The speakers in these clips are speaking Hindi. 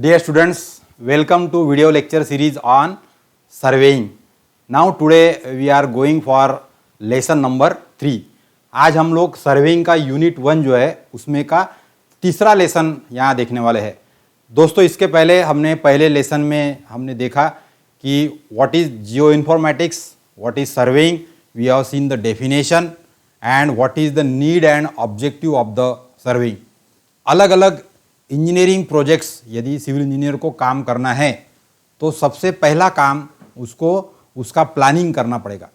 Dear students, welcome to video lecture series on surveying. Now today we are going for lesson number 3. आज हम लोग सर्वेइंग का यूनिट 1 जो है उसमें का तीसरा लेसन यहाँ देखने वाले हैं. दोस्तों इसके पहले हमने पहले लेसन में हमने देखा कि what is geoinformatics, what is surveying, we have seen the definition and what is the need and objective of the surveying. अलग अलग इंजीनियरिंग प्रोजेक्ट्स यदि सिविल इंजीनियर को काम करना है तो सबसे पहला काम उसको उसका प्लानिंग करना पड़ेगा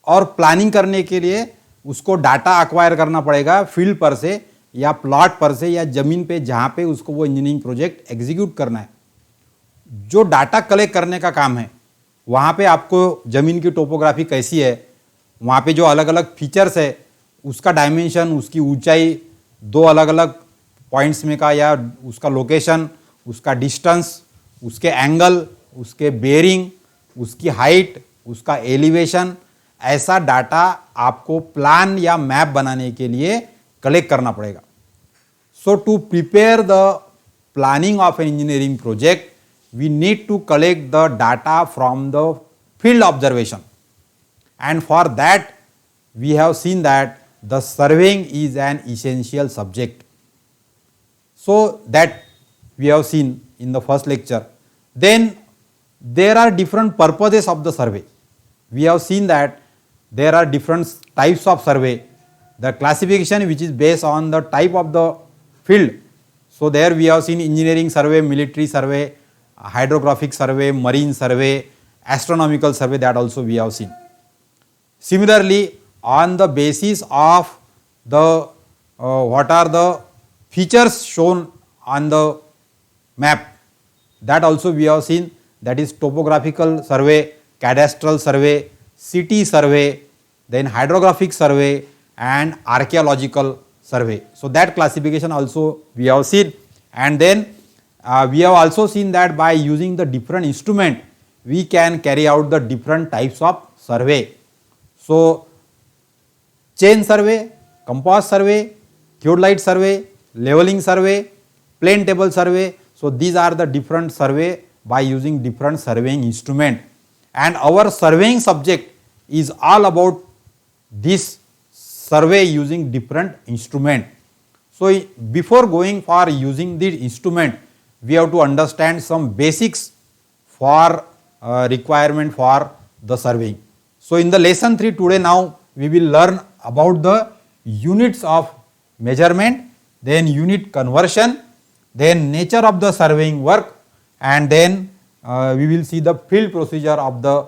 और प्लानिंग करने के लिए उसको डाटा अक्वायर करना पड़ेगा फील्ड पर से या प्लॉट पर से या ज़मीन पे जहाँ पे उसको वो इंजीनियरिंग प्रोजेक्ट एग्जीक्यूट करना है. जो डाटा कलेक्ट करने का काम है वहाँ पे आपको ज़मीन की टोपोग्राफी कैसी है, वहाँ पे जो अलग अलग फीचर्स है उसका डायमेंशन, उसकी ऊंचाई, दो अलग अलग पॉइंट्स में का या उसका लोकेशन, उसका डिस्टेंस, उसके एंगल, उसके बेयरिंग, उसकी हाइट, उसका एलिवेशन, ऐसा डाटा आपको प्लान या मैप बनाने के लिए कलेक्ट करना पड़ेगा. So to prepare the planning of an engineering project we need to collect the data from the field observation and for that we have seen that the surveying is an essential subject. So that we have seen in the first lecture. Then there are different purposes of the survey. We have seen that there are different types of survey. The classification which is based on the type of the field. So there we have seen engineering survey, military survey, hydrographic survey, marine survey, astronomical survey, that also we have seen. Similarly, on the basis of the what are the features shown on the map, that also we have seen, that is topographical survey, cadastral survey, city survey, then hydrographic survey and archaeological survey. So that classification also we have seen, and then we have also seen that by using the different instrument we can carry out the different types of survey. So chain survey, compass survey, theodolite survey, leveling survey, plane table survey. So these are the different survey by using different surveying instrument, and our surveying subject is all about this survey using different instrument. So before going for using this instrument we have to understand some basics for requirement for the surveying. So in the lesson 3 today, now we will learn about the units of measurement, then unit conversion, then nature of the surveying work, and then we will see the field procedure of the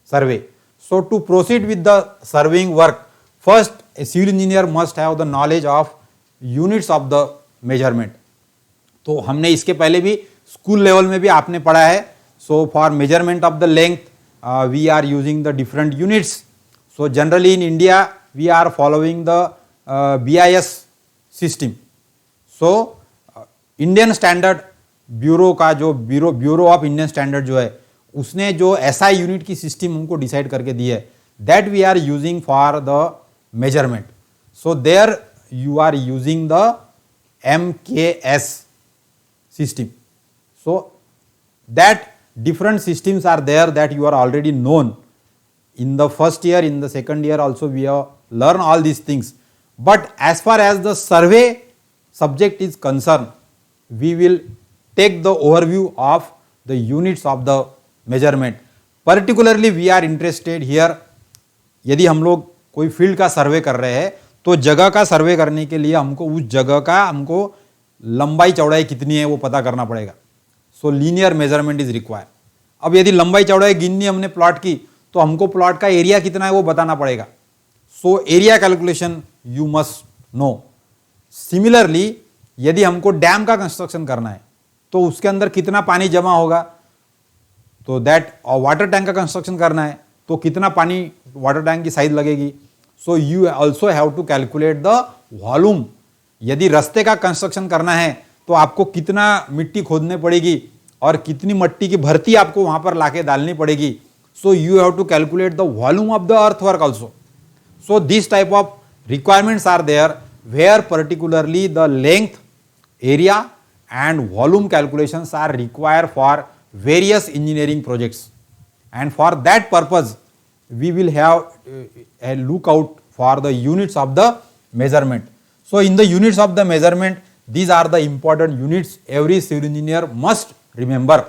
survey. So to proceed with the surveying work, first a civil engineer must have the knowledge of units of the measurement. तो हमने इसके पहले भी स्कूल लेवल में भी आपने पढ़ा है. So for measurement of the length we are using the different units. So generally in India we are following the BIS system. So Indian Standard Bureau का जो Bureau of Indian Standard जो है उसने जो SI यूनिट की सिस्टम हमको डिसाइड करके दी है, that we are using for the measurement. So there you are using the MKS system. So that different systems are there that you are already known. In the first year, in the second year also we have learned all these things. But as far as the survey subject is concerned, we will take the overview of the units of the measurement. Particularly we are interested here, यदि हम लोग कोई फील्ड का सर्वे कर रहे हैं तो जगह का सर्वे करने के लिए हमको उस जगह का हमको लंबाई चौड़ाई कितनी है वो पता करना पड़ेगा. सो लीनियर मेजरमेंट इज रिक्वायर. अब यदि लंबाई चौड़ाई गिननी हमने प्लॉट की तो हमको प्लॉट का एरिया कितना है वो बताना पड़ेगा. So area calculation you must know. Similarly यदि हमको डैम का कंस्ट्रक्शन करना है तो उसके अंदर कितना पानी जमा होगा, तो दैट वाटर टैंक का कंस्ट्रक्शन करना है तो कितना पानी वाटर टैंक की साइज लगेगी. So you also have to calculate the volume. यदि रास्ते का कंस्ट्रक्शन करना है तो आपको कितना मिट्टी खोदने पड़ेगी और कितनी मिट्टी की भर्ती आपको वहां पर लाके डालनी पड़ेगी. So you have to calculate the volume of the earth work also. So this type of requirements are there where particularly the length, area and volume calculations are required for various engineering projects, and for that purpose we will have a look out for the units of the measurement. So in the units of the measurement, these are the important units every civil engineer must remember.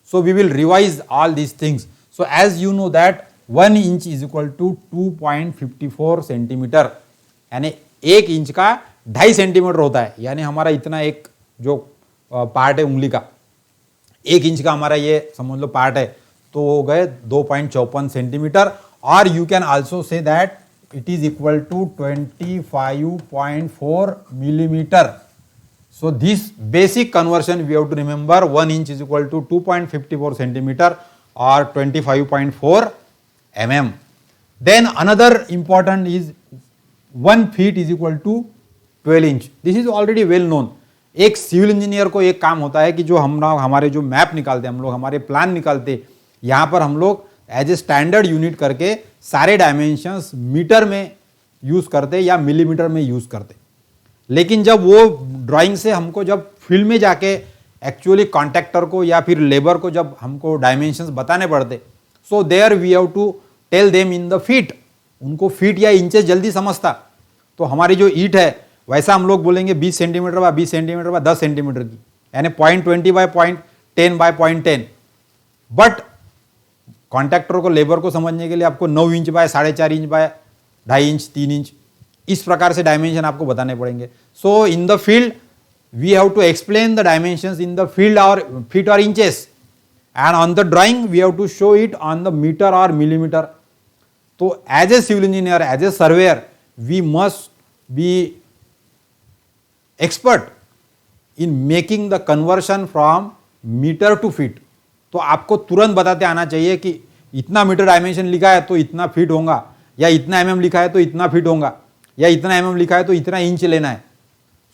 So we will revise all these things. So as you know that 1 inch is equal to 2.54 centimetre, यानी 1 इंच का 2.5 सेंटीमीटर होता है, यानी हमारा इतना एक जो पार्ट है उंगली का, 1 इंच का हमारा ये समझ लो पार्ट है, तो हो गए 2.54 सेंटीमीटर. और you can also say that it is equal to 25.4 millimeter. So this basic conversion we have to remember. 1 inch is equal to 2.54 centimeter or 25.4 mm. Then another important is 1 feet is equal to 12 inch. This is already well known. एक सिविल इंजीनियर को एक काम होता है कि जो हमारे जो मैप निकालते हैं हम लोग, हमारे प्लान निकालते, यहाँ पर हम लोग एज ए स्टैंडर्ड यूनिट करके सारे डायमेंशंस मीटर में यूज करते या मिलीमीटर में यूज करते. लेकिन जब वो ड्राइंग से हमको जब फील्ड में जाके एक्चुअली कॉन्ट्रैक्टर को या फिर लेबर को जब हमको डायमेंशंस बताने पड़ते, so there we have to tell them in the feet. उनको फीट या इंचेस जल्दी समझता. तो हमारी जो ईट है वैसा हम लोग बोलेंगे 20 centimetre by 20 centimetre by 10 centimetre की, यानी 0.20 बाय 0.10 बाय 0.10. बट कॉन्ट्रैक्टर को लेबर को समझने के लिए आपको 9 inch by 4.5 inch by 2.5 inch 3 inch इस प्रकार से डायमेंशन आपको बताने पड़ेंगे. So in the field we have to explain the dimensions in the field और फीट और inches, and on the drawing we have to show it on the metre और मिलीमीटर. तो as a civil engineer, as a surveyor, we must be expert in making the conversion from metre to feet. तो आपको तुरंत बताते आना चाहिए कि इतना मीटर डायमेंशन लिखा है तो इतना फीट होगा, या इतना एमएम लिखा है तो इतना फीट होगा, या इतना एमएम लिखा है तो इतना इंच लेना है.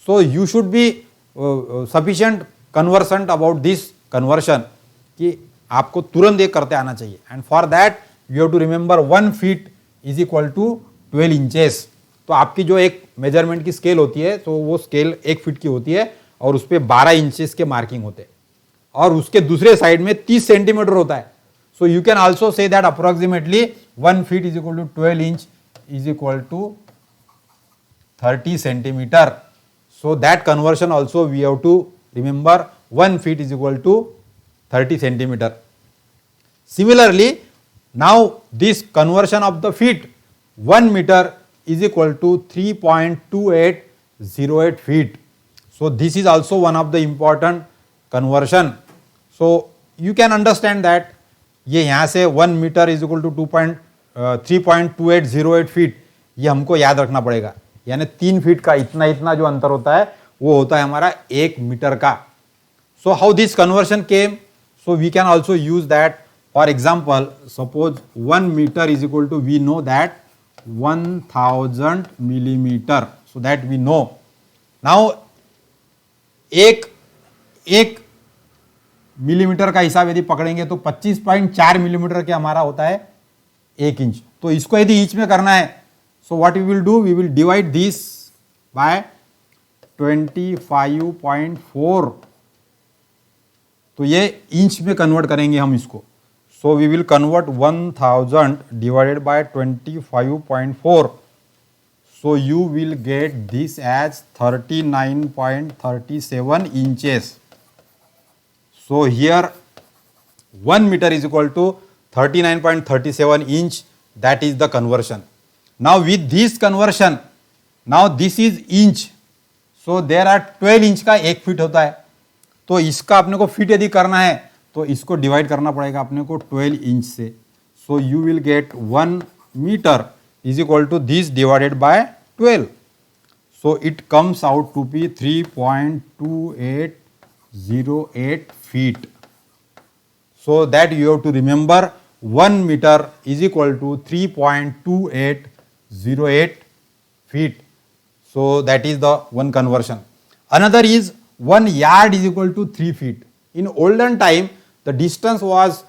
So you should be sufficient conversant about this conversion, कि आपको तुरंत ये करते आना चाहिए. And for that you have to remember 1 feet is equal to 12 inches. तो आपकी जो एक मेजरमेंट की स्केल होती है, तो वो स्केल 1 फीट की होती है और उस पर 12 इंचेस के मार्किंग होते हैं, और उसके दूसरे साइड में 30 सेंटीमीटर होता है. So you can also say that approximately 1 feet is equal to 12 inch is equal to 30 centimetre. So that conversion also we have to remember. 1 feet is equal to 30 centimeter. Similarly, now this conversion of the feet, 1 meter is equal to 3.2808 feet. So this is also one of the important conversion. So you can understand that ये यहाँ से 1 meter is equal to 3.2808 feet, ये हमको याद रखना पड़ेगा. यानी 3 फीट का इतना इतना जो अंतर होता है वो होता है हमारा 1 मीटर का. So how this conversion came? So we can also use that. For example, suppose 1 metre is equal to, we know that 1000 millimetre. So that we know. Now एक मिलीमीटर का हिसाब यदि पकड़ेंगे तो 25.4 मिलीमीटर के हमारा होता है 1 इंच. तो इसको यदि इंच में करना है, so what we will do, we will divide this by 25.4. तो ये इंच में कन्वर्ट करेंगे हम इसको. so we will convert 1000 divided by 25.4. so you will get this as 39.37 inches. so here 1 meter is equal to 39.37 inch. that is the conversion. Now with this conversion, now this is inch, so there are 12 inch का 1 फीट होता है. तो इसका अपने को फीट यदि करना है तो इसको डिवाइड करना पड़ेगा अपने को 12 इंच से. So you will get 1 metre is equal to this divided by 12. So it comes out to be 3.2808 feet. So that you have to remember 1 metre is equal to 3.2808 feet. So that is the one conversion. Another is 1 yard is equal to 3 feet. In olden time the distance was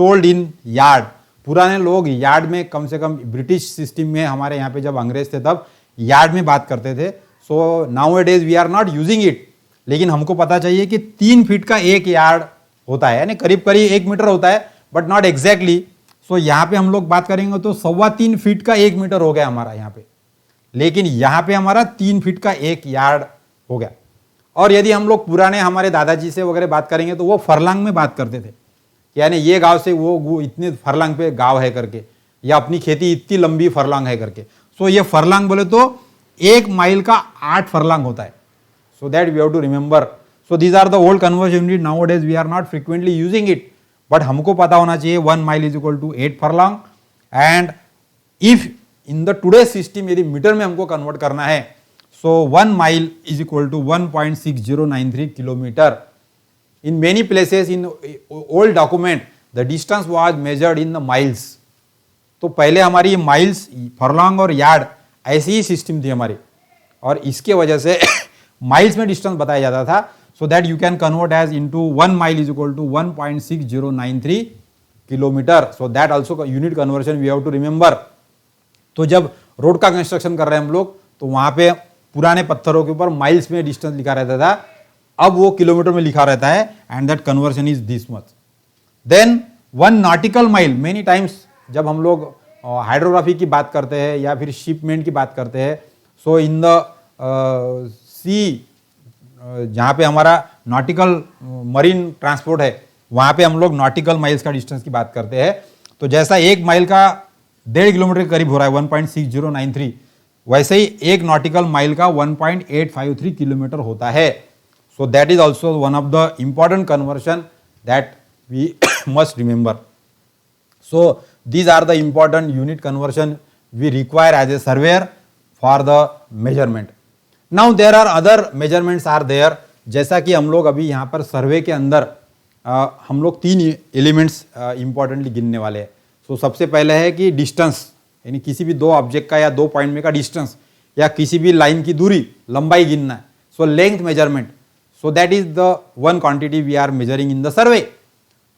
told in yard. पुराने लोग यार्ड में, कम से कम ब्रिटिश सिस्टम में, हमारे यहाँ पे जब अंग्रेज थे तब यार्ड में बात करते थे. So nowadays we are not using it. लेकिन हमको पता चाहिए कि 3 फीट का 1 यार्ड होता है, यानी करीब करीब 1 मीटर होता है, बट नॉट एग्जैक्टली। सो यहाँ पे हम लोग बात करेंगे तो 3.25 फीट का 1 मीटर हो गया हमारा यहाँ पे, लेकिन यहाँ पे हमारा 3 फीट का 1 यार्ड हो गया। और यदि हम लोग पुराने हमारे दादाजी से वगैरह बात करेंगे तो वो फरलांग में बात करते थे, यानी ये गांव से वो इतने फरलांग पे गांव है करके, या अपनी खेती इतनी लंबी फरलांग है करके। सो ये फरलांग बोले तो 1 माइल का 8 फरलांग होता है। So that we have to remember. So these are the old conversion unit, nowadays we are not frequently using it, but हमको पता होना चाहिए 1 mile is equal to 8 furlong. And if in the today system यदि मीटर में हमको कन्वर्ट करना है, so 1 mile is equal to 1.6093 kilometre. In many places in old document the distance was measured in the miles। तो पहले हमारी माइल्स, फरलॉन्ग और यार्ड ऐसी ही सिस्टम थी हमारी, और इसके वजह से माइल्स में डिस्टेंस बताया जाता था। So that you can convert as into 1 mile is equal to 1.6093 kilometre. So that also unit conversion we have to remember. तो जब रोड का कंस्ट्रक्शन कर रहे हैं हम लोग, तो वहां पे पुराने पत्थरों के ऊपर माइल्स में डिस्टेंस लिखा रहता था, अब वो किलोमीटर में लिखा रहता है, and that conversion is this much. Then 1 nautical mile, many times जब हम लोग हाइड्रोग्राफी की बात करते हैं या फिर शिपमेंट की बात करते हैं, सो इन द सी जहाँ पे हमारा नॉटिकल मरीन ट्रांसपोर्ट है, वहाँ पे हम लोग नॉटिकल माइल्स का डिस्टेंस की बात करते हैं। तो जैसा 1 माइल का 1.5 किलोमीटर के करीब हो रहा है 1.6093, वैसे ही 1 नॉटिकल माइल का 1.853 किलोमीटर होता है। So that is also one of the important conversion that we must remember. So these are the important unit conversion we require as a surveyor for the measurement. Now there are other measurements are there, जैसा कि हम लोग अभी यहाँ पर सर्वे के अंदर हम लोग 3 एलिमेंट्स इंपॉर्टेंटली गिनने वाले हैं। सो सबसे पहले है कि डिस्टेंस, यानी किसी भी 2 ऑब्जेक्ट का या 2 पॉइंट में का डिस्टेंस, या किसी भी लाइन की दूरी, लंबाई गिनना है। So length measurement, so that is the one quantity we are measuring in the survey.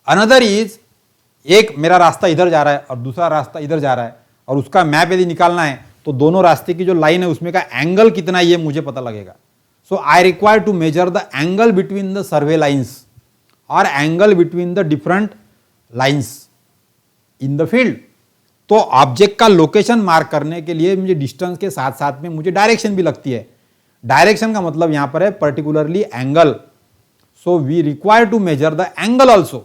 Another is, एक मेरा रास्ता इधर जा रहा है और दूसरा रास्ता इधर जा रहा है, और उसका मैप यदि निकालना है तो दोनों रास्ते की जो लाइन है उसमें का एंगल कितना है ये मुझे पता लगेगा। So I require to measure the angle between the survey lines और angle between the different lines in the field. तो ऑब्जेक्ट का लोकेशन मार्क करने के लिए मुझे डिस्टेंस के साथ साथ में मुझे डायरेक्शन भी लगती है। डायरेक्शन का मतलब यहां पर है particularly angle. So we require to measure the angle also,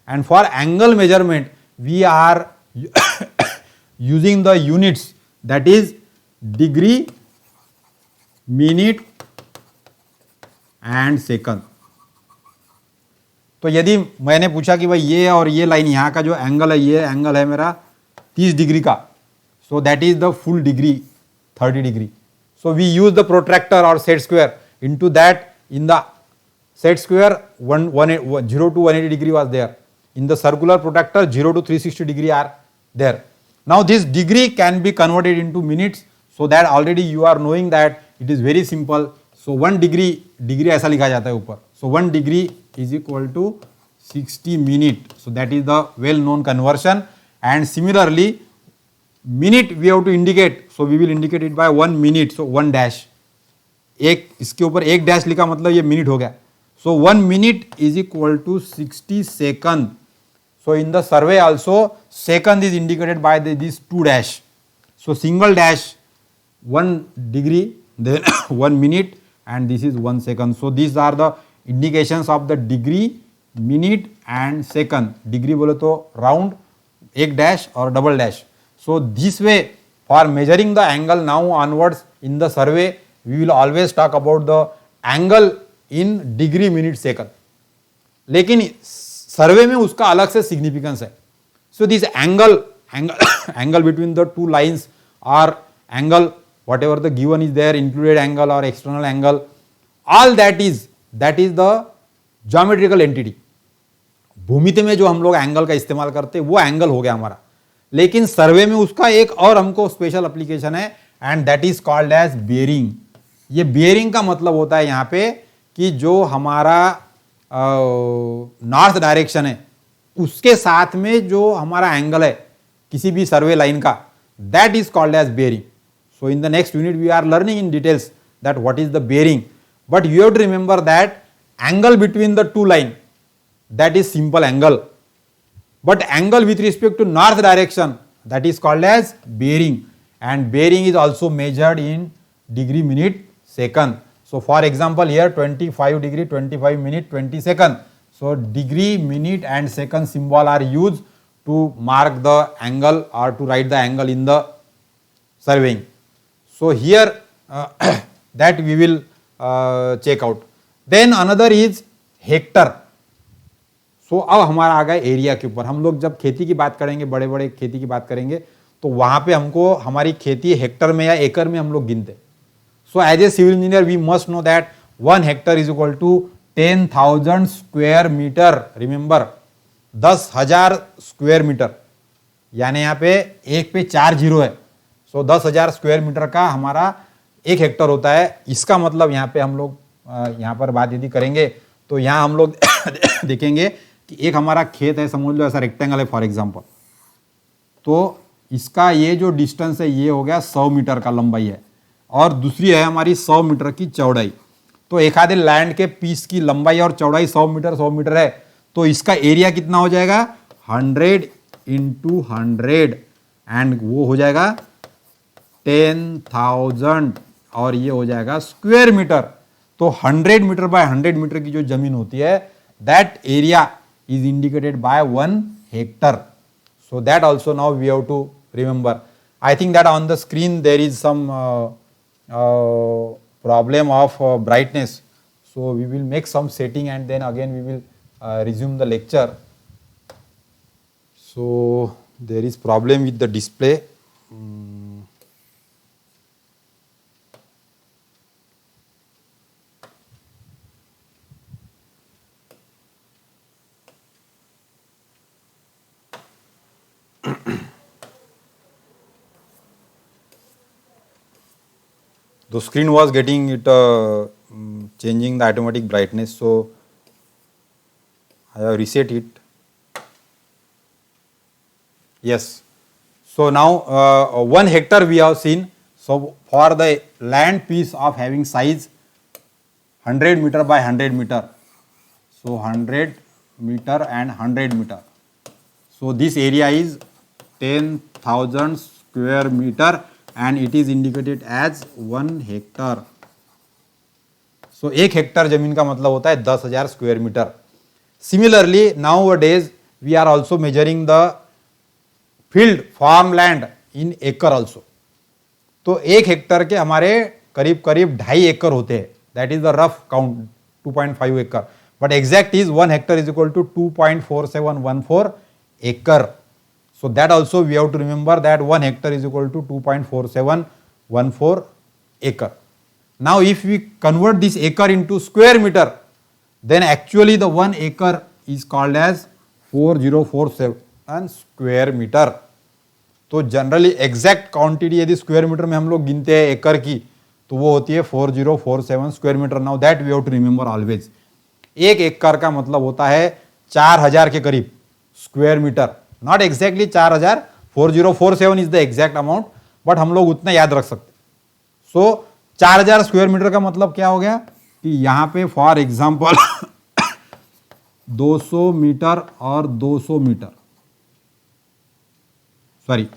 and for angle measurement we are using the units that is degree, minute and second. तो यदि मैंने पूछा कि भाई ये और ये लाइन यहाँ का जो एंगल है, ये एंगल है मेरा 30 डिग्री का, सो that is the full degree 30 degree. So we use the protractor or set square. Into that, in the set square, 0 to 180 degree was there. In the circular protractor, 0 to 360 degree are there. Now this degree can be converted into minutes, so that already you are knowing that it is very simple. So 1 degree ऐसा लिखा जाता है ऊपर. So 1 degree is equal to 60 minute. So that is the well known conversion. And similarly, minute we have to indicate, so we will indicate it by 1 minute. So 1 dash, एक इसके ऊपर 1 डैश लिखा मतलब ये मिनट हो गया। So 1 minute is equal to 60 second. So in the survey also second is indicated by this 2 dash. So single dash 1 degree, then 1 minute, and this is 1 second. So this are the indications of the degree, minute and second. Degree बोले तो राउंड, 1 डैश और double dash. So this way, for measuring the angle now onwards in the survey, we will always talk about the angle in degree, minute, second. लेकिन सर्वे में उसका अलग से सिग्निफिकेंस है। So this angle between the 2 lines or angle, whatever the given is there, included angle or external angle, all that is the geometrical entity. भूमिति में जो हम लोग एंगल का इस्तेमाल करते हैं वो एंगल हो गया हमारा, लेकिन सर्वे में उसका एक और हमको स्पेशल एप्लीकेशन है, and that is called as bearing. ये बियरिंग का मतलब होता है यहाँ पे कि जो हमारा नॉर्थ डायरेक्शन है उसके साथ में जो हमारा एंगल है किसी भी सर्वे लाइन का, that is called as bearing. So in the next unit we are learning in details that what is the bearing, but you have to remember that angle between the two line, that is simple angle, but angle with respect to north direction, that is called as bearing, and bearing is also measured in degree, minute, second. So for example here 25 degree, 25 minute, 20 second. So degree, minute and second symbol are used to mark the angle or to write the angle in the surveying. So here that we will check out. Then another is hectare. सो अब हमारा आ गया एरिया के ऊपर. हम लोग जब खेती की बात करेंगे, बड़े बड़े खेती की बात करेंगे, तो वहां पे हमको हमारी खेती हेक्टर में या एकड़ में हम लोग गिनते. So as a civil engineer we must know that 1 hectare is equal to 10,000 square metre. Remember 10,000 square metre, यानी यहाँ पे एक पे 4 जीरो है. सो 10,000 स्क्वायर मीटर का हमारा 1 हेक्टर होता है. इसका मतलब यहाँ पे हम लोग यहाँ पर बात यदि करेंगे तो यहाँ हम लोग देखेंगे कि एक हमारा खेत है, समझ लो ऐसा रेक्टेंगल है फॉर एग्जांपल, तो इसका ये जो डिस्टेंस है ये हो गया 100 मीटर का लंबाई है, और दूसरी है हमारी 100 मीटर की चौड़ाई. तो एक आधे लैंड के पीस की लंबाई और चौड़ाई 100 मीटर है, तो इसका एरिया कितना हो जाएगा 100 इंटू 100, एंड वो हो जाएगा 10,000 और ये हो जाएगा स्क्वायर मीटर. तो 100 मीटर बाय 100 मीटर की जो जमीन होती है, that area is indicated by 1 hectare. So that also now we have to remember. I think that on the screen there is some problem of brightness. So we will make some setting and then again we will resume the lecture. So there is problem with the display. The screen was getting it changing the automatic brightness, so I have reset it. Yes. So now 1 hectare we have seen. So for the land piece of having size 100 meter by 100 meter. So 100 meter and 100 meter. So this area is 10,000 square meter. And it is indicated as 1 hectare. So 1 hectare जमीन का मतलब होता है 10,000 square metre. Similarly nowadays we are also measuring the field farmland in acre also. तो 1 हेक्टर के हमारे करीब करीब 2.5 एकड़ होते हैं. That is the rough count 2.5 एकड़. But exact is 1 hectare is equal to 2.4714 acre. So that also we have to remember that 1 hectare is equal to 2.4714 acre. Now if we convert this acre into square meter, then actually the 1 acre is called as 4047 square meter. तो जनरली एग्जैक्ट क्वांटिटी यदि स्क्वायर मीटर में हम लोग गिनते हैं एकड़ की, तो वो होती है 4047 square metre. Now that we have to remember always. 1 एकड़ का मतलब होता है 4,000 के करीब square metre. Not exactly 4,000, 4047 is the exact amount, but हम लोग उतना याद रख सकते. सो 4,000 स्क्वायर मीटर का मतलब क्या हो गया कि यहां पे फॉर एग्जांपल 200 मीटर और 200 मीटर, सॉरी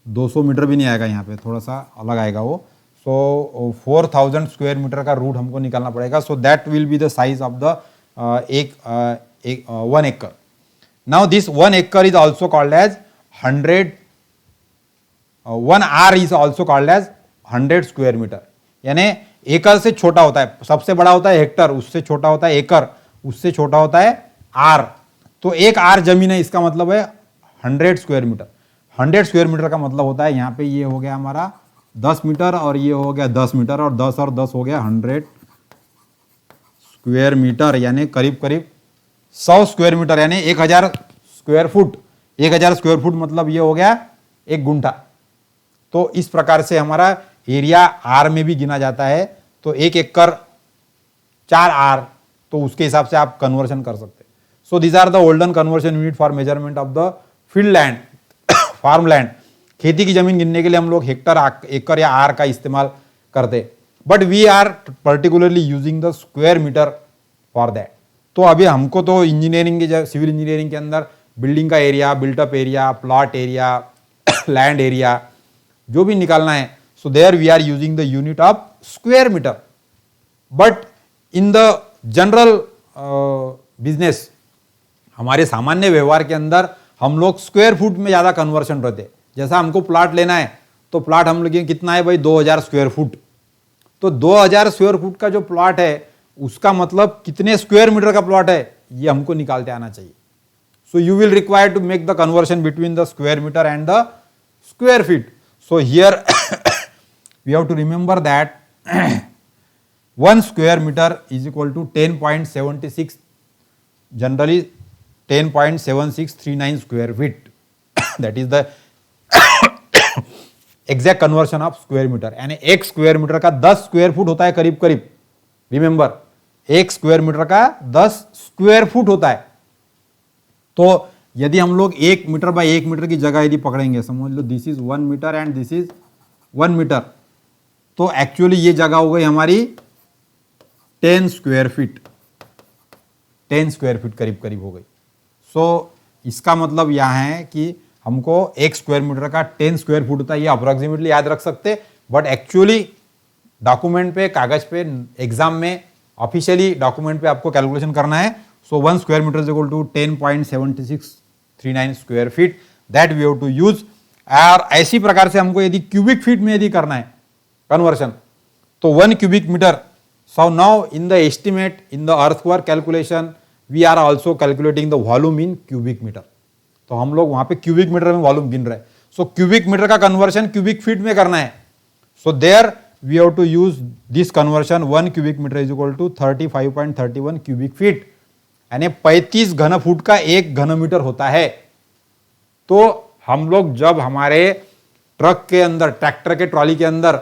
200 मीटर भी नहीं आएगा, यहाँ पे थोड़ा सा अलग आएगा वो. सो 4,000 स्क्वायर मीटर का रूट हमको निकालना पड़ेगा. So that will be the size of the 1 acre. Now this 1 acre is also called as 100, 1 R is also called as 100 square meter. यानी एकड़ से छोटा होता है, सबसे बड़ा होता है हेक्टर, उससे छोटा होता है एकड़, उससे छोटा होता है आर. तो 1 आर जमीन है, इसका मतलब है 100 स्क्वायर मीटर. 100 स्क्वायर मीटर का मतलब होता है यहाँ पे ये हो गया हमारा 10 मीटर और ये हो गया 10 मीटर और 10 हो गया 100 स्क्वायर मीटर, यानी करीब करीब 100 स्क्वायर मीटर, यानी 1,000 स्क्वायर फुट. 1,000 स्क्वायर फुट मतलब ये हो गया 1 गुंठा. तो इस प्रकार से हमारा एरिया आर में भी गिना जाता है. तो 1 एकड़ 4 आर, तो उसके हिसाब से आप कन्वर्शन कर सकते हैं. So these are the olden conversion unit for measurement of the field land, farm land. खेती की जमीन गिनने के लिए हम लोग हेक्टर, एकड़ या आर का इस्तेमाल करते, but we are particularly using the square metre for that. तो अभी हमको तो इंजीनियरिंग के, सिविल इंजीनियरिंग के अंदर बिल्डिंग का area, built up area, plot area, land area जो भी निकालना है, so there we are using the unit of square metre. But in the general business, हमारे सामान्य व्यवहार के अंदर हम लोग स्क्वायर फुट में ज़्यादा कन्वर्शन रहते। जैसा हमको प्लॉट लेना है तो प्लॉट हम लोग कितना है भाई, 2000 स्क्वायर फुट। तो 2000 स्क्वायर फुट का जो प्लॉट है उसका मतलब कितने स्क्वायर मीटर का प्लॉट है ये हमको निकालते आना चाहिए। So you will require to make the conversion between the square metre and the square feet. So here we have to remember that 1 square meter is equal to 10.76, generally 10.7639 square feet. That is the exact conversion of square meter. यानी 1 स्क्वायर मीटर का 10 स्क्वायर फुट होता है करीब करीब। रिमेंबर, 1 स्क्वायर मीटर का 10 स्क्वायर फुट होता है। तो यदि हम लोग 1 मीटर बाय 1 मीटर की जगह यदि पकड़ेंगे, समझ लो this is 1 metre and this is 1 metre, तो एक्चुअली ये जगह हो गई हमारी 10 स्क्वायर फीट, 10 स्क्वायर फीट करीब करीब हो गई। सो इसका मतलब यहाँ है कि हमको 1 स्क्वायर मीटर का 10 स्क्वायर फुट होता है, ये अप्रोक्सीमेटली याद रख सकते, बट एक्चुअली डॉक्यूमेंट पे, कागज पे, एग्जाम में, ऑफिशियली डॉक्यूमेंट पे आपको कैलकुलेशन करना है। So 1 square metre is equal to 10.7639 square feet, that we have to use. और ऐसी प्रकार से हमको यदि क्यूबिक फीट में यदि करना है कन्वर्शन, तो 1 cubic meter। So now in the estimate, in the earthwork calculation, we are also calculating the volume in cubic meter। तो हम लोग वहां पे क्यूबिक मीटर में वॉल्यूम गिन रहे हैं। सो क्यूबिक मीटर का कन्वर्शन क्यूबिक फीट में करना है। So there we have to use this conversion, 1 cubic meter is equal to 35.31 cubic feet, यानी 35 घन फुट का 1 घन मीटर होता है। तो हम लोग जब हमारे ट्रक के अंदर, ट्रैक्टर के ट्रॉली के अंदर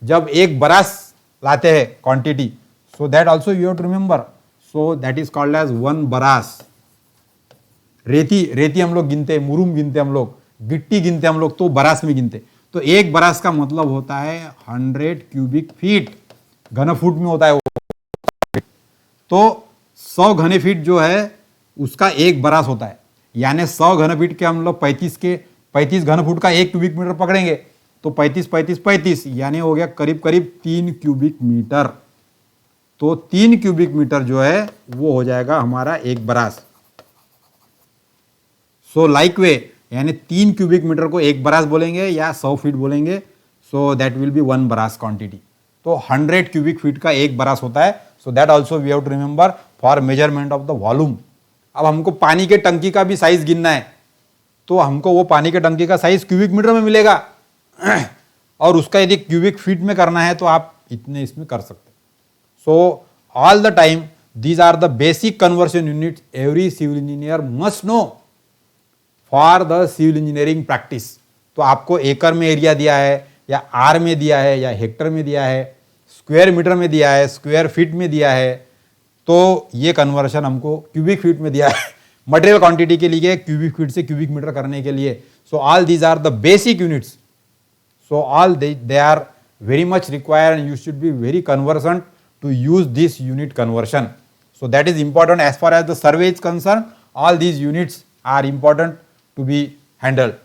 जब एक बरास लाते हैं quantity, so that also you have to remember, so that is called as 1 बरास। रेती हम लोग गिनते हैं, मुरुम गिनते हम लोग, गिट्टी गिनते हम लोग, तो बरास में गिनते। तो 1 बरास का मतलब होता है 100 क्यूबिक फीट, घन फुट में होता है वो। तो 100 घन फीट जो है उसका 1 बरास होता है, यानी 100 घन फीट के हम लोग 35 घन फुट का 1 क्यूबिक मीटर पकड़ेंगे, तो 35 यानी हो गया करीब करीब 3 क्यूबिक मीटर। तो 3 क्यूबिक मीटर जो है वो हो जाएगा हमारा 1 बरास। सो लाइक वे, यानी 3 क्यूबिक मीटर को 1 बरास बोलेंगे या 100 फीट बोलेंगे, so that will be 1 brass quantity. तो 100 क्यूबिक फीट का 1 बरास होता है। So that also we have to remember for measurement of the volume. अब हमको पानी के टंकी का भी साइज गिनना है, तो हमको वो पानी के टंकी का साइज क्यूबिक मीटर में मिलेगा, और उसका यदि क्यूबिक फीट में करना है तो आप इतने इसमें कर सकते। So all the time these are the basic conversion units every civil engineer must know for the civil engineering practice. तो आपको एकड़ में एरिया दिया है, या आर में दिया है, या हेक्टर में दिया है, स्क्वायर मीटर में दिया है, स्क्वायर फीट में दिया है, तो ये कन्वर्शन हमको क्यूबिक फीट में दिया है। मटेरियल क्वांटिटी के लिए क्यूबिक फीट से क्यूबिक मीटर करने के लिए। So all these are the basic units. So all they are very much required, and you should be very conversant to use this unit conversion. So that is important as far as the survey is concerned. All these units are important to be handled.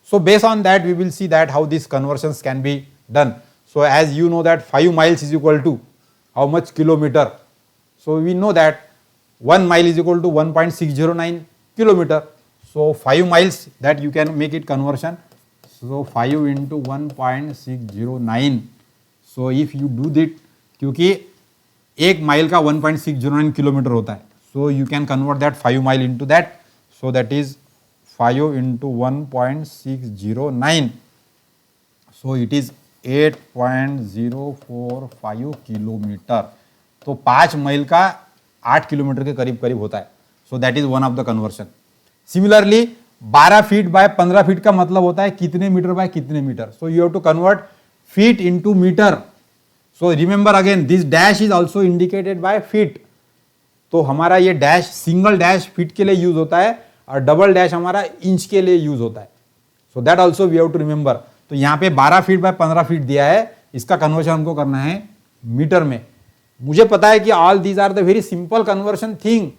So based on that, we will see that how these conversions can be done. So as you know that 5 miles is equal to how much kilometer? So we know that 1 mile is equal to 1.609 kilometer. So 5 miles, that you can make it conversion. So 5 into 1.609. So if you do that, क्योंकि 1 माइल का 1.609 किलोमीटर होता है, so you can convert that 5 mile into that. So that is 5 into 1.609. So it is 8.045 kilometre. तो 5 माइल का 8 किलोमीटर के करीब करीब होता है। So that is one of the conversion. Similarly 12 feet by 15 फीट का मतलब होता है कितने मीटर बाय कितने metre. So you have to convert feet into metre. So remember again, this dash is also indicated by feet. तो हमारा ये डैश, सिंगल डैश फीट के लिए यूज होता है, और डबल डैश हमारा इंच के लिए यूज होता है। So that also we have to remember. तो यहाँ पे 12 फीट बाय 15 फीट दिया है, इसका कन्वर्शन हमको करना है मीटर में। मुझे पता है कि all these are the very simple conversion thing,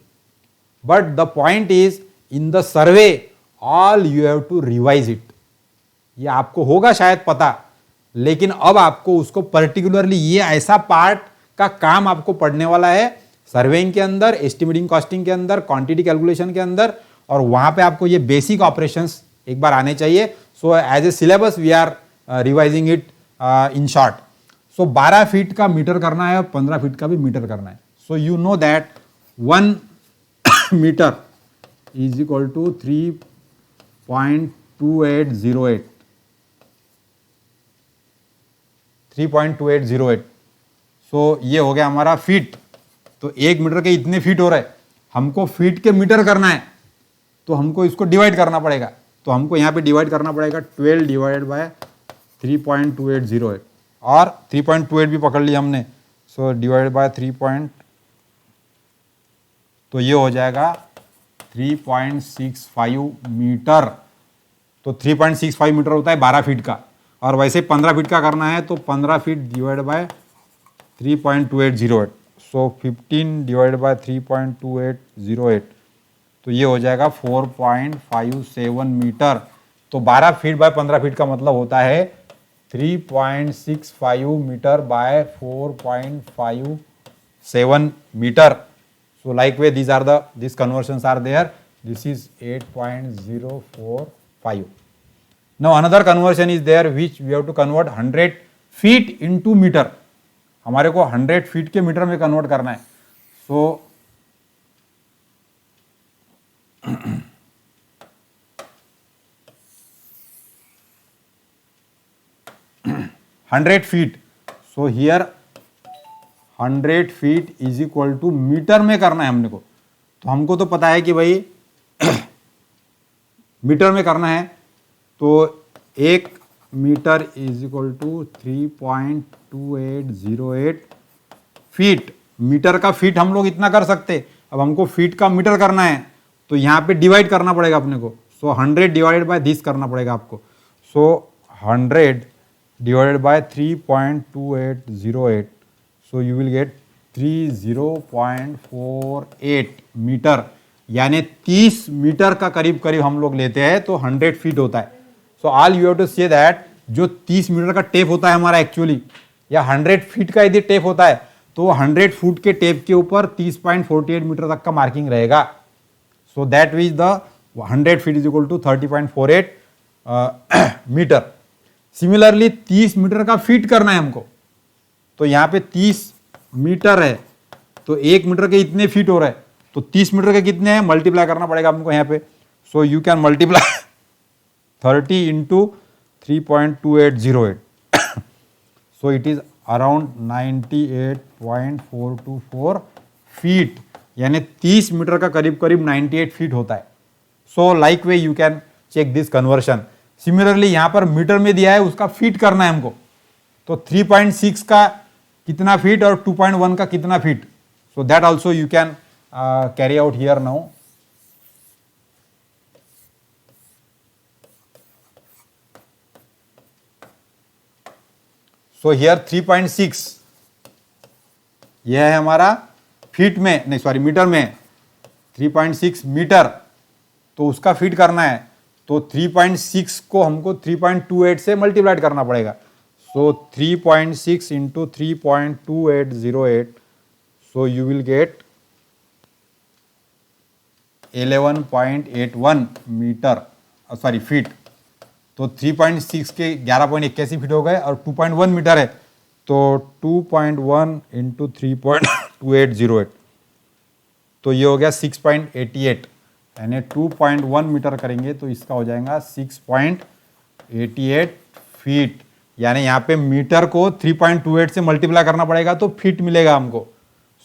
but the point is in the survey all you have to revise it. ये आपको होगा शायद पता, लेकिन अब आपको उसको पर्टिकुलरली ये ऐसा पार्ट का काम आपको पढ़ने वाला है सर्वेइंग के अंदर, एस्टिमेटिंग कॉस्टिंग के अंदर, क्वांटिटी कैलकुलेशन के अंदर, और वहां पे आपको ये बेसिक ऑपरेशंस एक बार आने चाहिए। So as a syllabus we are revising it in short. सो 12 फीट का मीटर करना है और 15 फीट का भी मीटर करना है। So you know that 1 metre is equal to 3.2808 3.2808। So ये हो गया हमारा फीट। तो 1 मीटर के इतने फीट हो रहे हैं, हमको फीट के मीटर करना है तो हमको इसको डिवाइड करना पड़ेगा। तो हमको यहाँ पे डिवाइड करना पड़ेगा 12 डिवाइडेड बाय 3.2808 और 3.28 भी पकड़ लिया हमने। So divide by 3. तो ये हो जाएगा 3.65 मीटर। तो 3.65 मीटर होता है 12 फीट का, और वैसे 15 फीट का करना है तो 15 feet divide by 3.2808। So 15 divide by 3.2808, तो ये हो जाएगा 4.57 मीटर। तो 12 फीट बाय 15 फीट का मतलब होता है 3.65 metre by 4.57 metre. So like way these conversions are there. This is 8.045. Now another conversion is there which we have to convert 100 feet into meter. हमारे को 100 फीट के मीटर में कन्वर्ट करना है। So 100 feet. So here 100 feet is equal to metre में करना है हमने को। तो हमको तो पता है कि भाई मीटर में करना है, तो 1 metre is equal to 3.2808 feet. Metre का फीट हम लोग इतना कर सकते, अब हमको फीट का मीटर करना है तो यहाँ पे डिवाइड करना पड़ेगा अपने को। सो 100 डिवाइडेड बाय दिस करना पड़ेगा आपको। So 100 divided by 3.2808, so you will get 30.48 metre, यानी 30 मीटर का करीब करीब हम लोग लेते हैं तो 100 फीट होता है। So all you have to say that जो 30 मीटर का टेप होता है हमारा एक्चुअली, या 100 फीट का यदि टेप होता है तो 100 फुट के टेप के ऊपर 30.48 मीटर तक का मार्किंग रहेगा। So that is the 100 feet is equal to 30.48 metre. Similarly 30 metre का फीट करना है हमको, तो यहाँ पे 30 मीटर है तो 1 मीटर के इतने फीट हो रहे हैं, तो 30 मीटर के कितने हैं मल्टीप्लाई करना पड़ेगा हमको यहाँ पे। सो you can multiply 30 into 3.2808। So it is around 98.424 feet, यानी 30 मीटर का करीब करीब 98 फीट होता है। So like way you can check this conversion. Similarly यहाँ पर मीटर में दिया है, उसका फीट करना है हमको, तो 3.6 का कितना फीट और 2.1 का कितना feet. So that also you can carry out here now. So here 3.6 यह है हमारा फीट में, नहीं सॉरी मीटर में 3.6 मीटर, तो उसका फीट करना है तो 3.6 को हमको 3.28 से मल्टीप्लाइड करना पड़ेगा। So 3.6 into 3.2808, so you will get 11.81 metre, sorry feet. तो 3.6 के 11.81 फीट हो गए और 2.1 मीटर है, तो 2.1 इंटू 3.2808, तो ये हो गया 6.88, यानी 2.1 मीटर करेंगे तो इसका हो जाएगा 6.88 फीट। यानी यहाँ पे मीटर को 3.28 से मल्टीप्लाई करना पड़ेगा तो फीट मिलेगा हमको।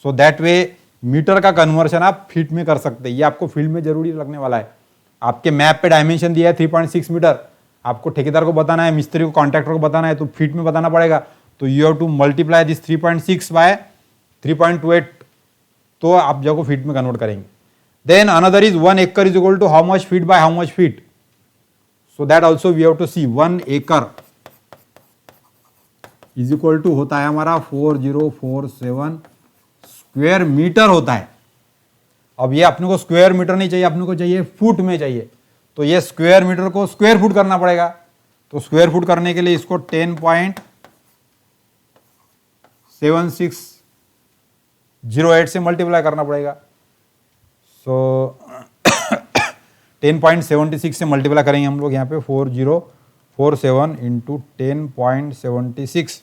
सो दैट वे मीटर का कन्वर्शन आप फीट में कर सकते हैं। ये आपको फील्ड में जरूरी लगने वाला है। आपके मैप पे डायमेंशन दिया है 3.6 मीटर, आपको ठेकेदार को बताना है, मिस्त्री को, कॉन्ट्रैक्टर को बताना है, तो फीट में बताना पड़ेगा। तो you have to multiply this 3.6 by 3.28, तो आप जो फीट में कन्वर्ट करेंगे। Then another is 1 acre is equal to how much feet by how much feet. So that also we have to see 1 acre is equal to होता है हमारा 4047 स्क्वायर मीटर होता है। अब ये अपने को स्क्वायर मीटर नहीं चाहिए, अपने को चाहिए फुट में चाहिए। तो ये स्क्वायर मीटर को स्क्वायर फुट करना पड़ेगा। तो स्क्वायर फुट करने के लिए इसको 10.7608 से मल्टीप्लाई करना पड़ेगा। सो 10.76 से मल्टीप्लाई करेंगे हम लोग यहाँ पे 4047 इंटू 10.76,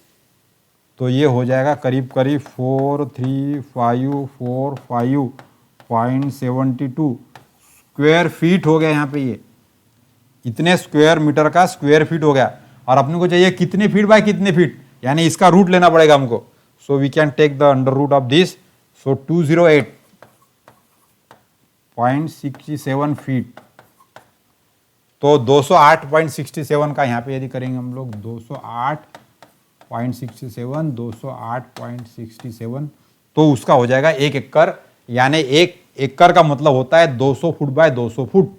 तो ये हो जाएगा करीब करीब 43545.72 स्क्वायर फीट हो गया। यहाँ पे ये इतने स्क्वायर मीटर का स्क्वायर फीट हो गया। और अपने को चाहिए कितने फीट बाय कितने फीट, यानी इसका रूट लेना पड़ेगा हमको। So we can take the under root of this. So 208.67 feet, तो 208.67 का यहाँ पे यदि करेंगे हम लोग 208.67 तो उसका हो जाएगा 1 एकड़। यानी 1 एकड़ का मतलब होता है 200 फुट बाय 200 फुट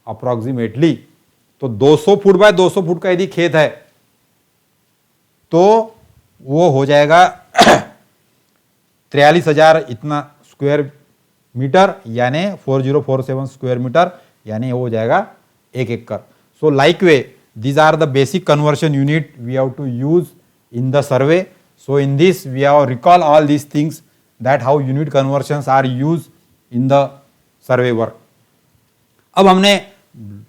अप्रोक्सीमेटली। तो 200 फुट बाय 200 फुट का यदि खेत है तो वो हो जाएगा 43,000 इतना स्क्वायर मीटर, यानी 4047 स्क्वायर मीटर, यानी वो हो जाएगा 1 एकड़। सो like way these are the basic conversion unit we have to use in the survey. So in this we have recall all these things that how unit conversions are used in the survey work. अब हमने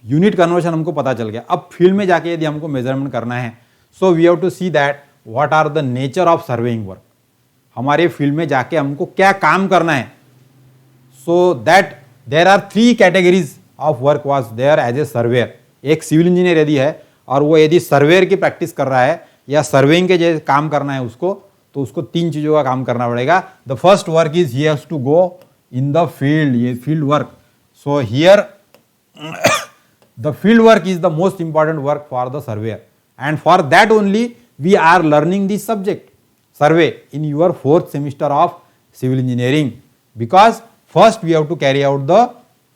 यूनिट कन्वर्शन हमको पता चल गया। अब फील्ड में जाके यदि हमको मेजरमेंट करना है, so we have to see that what are the nature of surveying work. हमारे फील्ड में जाके हमको क्या काम करना है। So that there are 3 categories of work was there as a surveyor. एक सिविल इंजीनियर यदि है और वो यदि सर्वेयर की प्रैक्टिस कर रहा है या सर्वेइंग के जैसे काम करना है उसको, तो उसको 3 चीजों का काम करना पड़ेगा। The first work is he has to go in the field, ये field work. So here the field work is the most important work for the surveyor, and for that only we are learning this subject survey in your 4th semester of civil engineering, because first we have to carry out the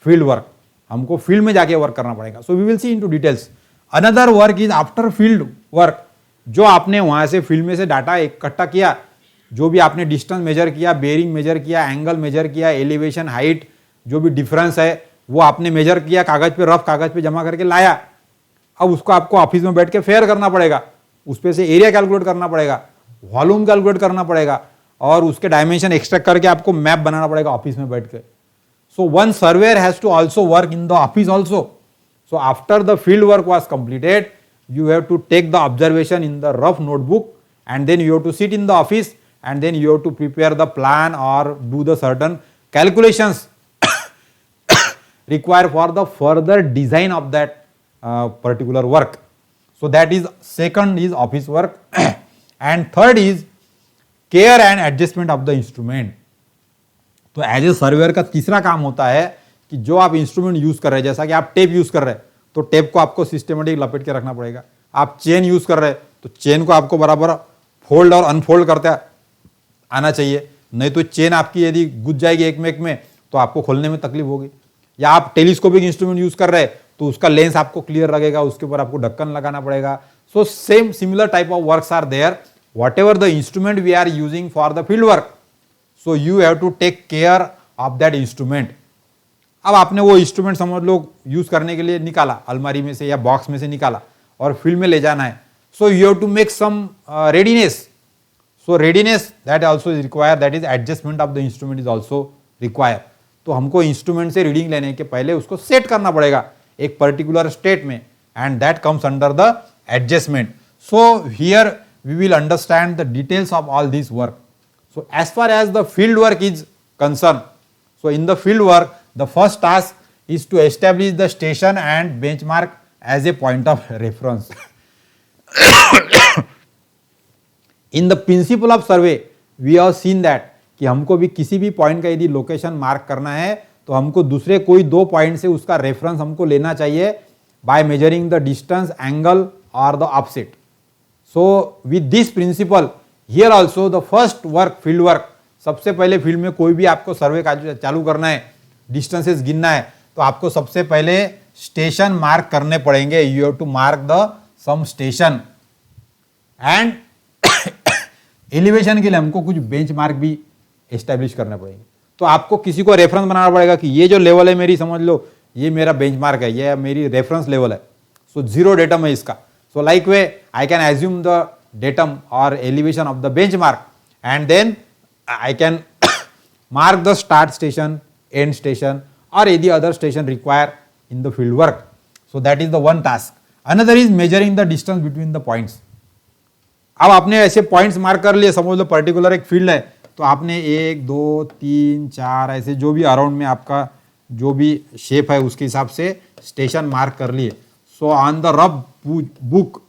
field work. हमको फील्ड में जाके वर्क करना पड़ेगा। So we will see into details. Another work is after field work. जो आपने वहां से फील्ड में से डाटा इकट्ठा किया, जो भी आपने डिस्टेंस मेजर किया, बेयरिंग मेजर किया, एंगल मेजर किया, एलिवेशन, हाइट, जो भी डिफरेंस है वो आपने मेजर किया, कागज पे, रफ कागज पे जमा करके लाया। अब उसको आपको ऑफिस में बैठ के फेयर करना पड़ेगा, उस पे से एरिया कैलकुलेट करना पड़ेगा, वॉल्यूम कैलकुलेट करना पड़ेगा, और उसके डायमेंशन एक्सट्रैक्ट करके आपको मैप बनाना पड़ेगा ऑफिस में बैठ के। So one surveyor has to also work in the office also. So after the field work was completed, you have to take the observation in the rough notebook, and then you have to sit in the office, and then you have to prepare the plan or do the certain calculations required for the further design of that particular work. So that is second is office work and third is care and adjustment of the instrument. तो एज ए सर्वेयर का तीसरा काम होता है कि जो आप इंस्ट्रूमेंट यूज कर रहे हैं, जैसा कि आप टेप यूज कर रहे हैं तो टेप को आपको सिस्टमेटिक लपेट के रखना पड़ेगा। आप चेन यूज कर रहे हैं तो चेन को आपको बराबर फोल्ड और अनफोल्ड करते आना चाहिए, नहीं तो चेन आपकी यदि गुज जाएगी एक में एक में तो आपको खोलने में तकलीफ होगी। या आप टेलीस्कोपिक इंस्ट्रूमेंट यूज कर रहे हैं तो उसका लेंस आपको क्लियर लगेगा, उसके ऊपर आपको ढक्कन लगाना पड़ेगा। So same similar type of works are there whatever the instrument we are using for the field work. So you have to take care of that instrument. अब आपने वो इंस्ट्रूमेंट समझ लो यूज करने के लिए निकाला, अलमारी में से या बॉक्स में से निकाला और फील्ड में ले जाना है। So you have to make some readiness. So readiness that also is require, that is adjustment of the instrument is also require. तो हमको इंस्ट्रूमेंट से रीडिंग लेने के पहले उसको सेट करना पड़ेगा एक पर्टिकुलर स्टेट में, and that comes under the adjustment. So here we will understand the details of all this work. So as far as the field work is concerned, so in the field work, the first task is to establish the station and benchmark as a point of reference. In the principle of survey, we have seen that कि हमको भी किसी भी पॉइंट का यदि लोकेशन मार्क करना है तो हमको दूसरे कोई 2 पॉइंट से उसका रेफरेंस हमको लेना चाहिए by measuring the distance, angle or the offset. So with this principle, here also the first work field work. सबसे पहले फील्ड में कोई भी आपको सर्वे का चालू करना है, डिस्टेंसेस गिनना है, तो आपको सबसे पहले स्टेशन मार्क करने पड़ेंगे। You have to mark the some station, and elevation के लिए हमको कुछ बेंचमार्क भी एस्टेब्लिश करने पड़ेंगे। तो आपको किसी को रेफरेंस बनाना पड़ेगा कि ये जो लेवल है मेरी, समझ लो ये मेरा बेंचमार्क है, ये मेरी रेफरेंस लेवल है। सो 0 डेटम है इसका। So like way I can assume the datum और elevation of the benchmark and then I can mark the start station, end station or any other station required in the field work. So that is the one task. Another is measuring the distance between the points. अब आपने ऐसे पॉइंट्स मार्क कर लिए, समझ लो पर्टिकुलर एक फील्ड है, तो आपने 1 2 3 4 ऐसे जो भी अराउंड में आपका जो भी शेप है उसके हिसाब से स्टेशन मार्क कर लिए. So on the rough book,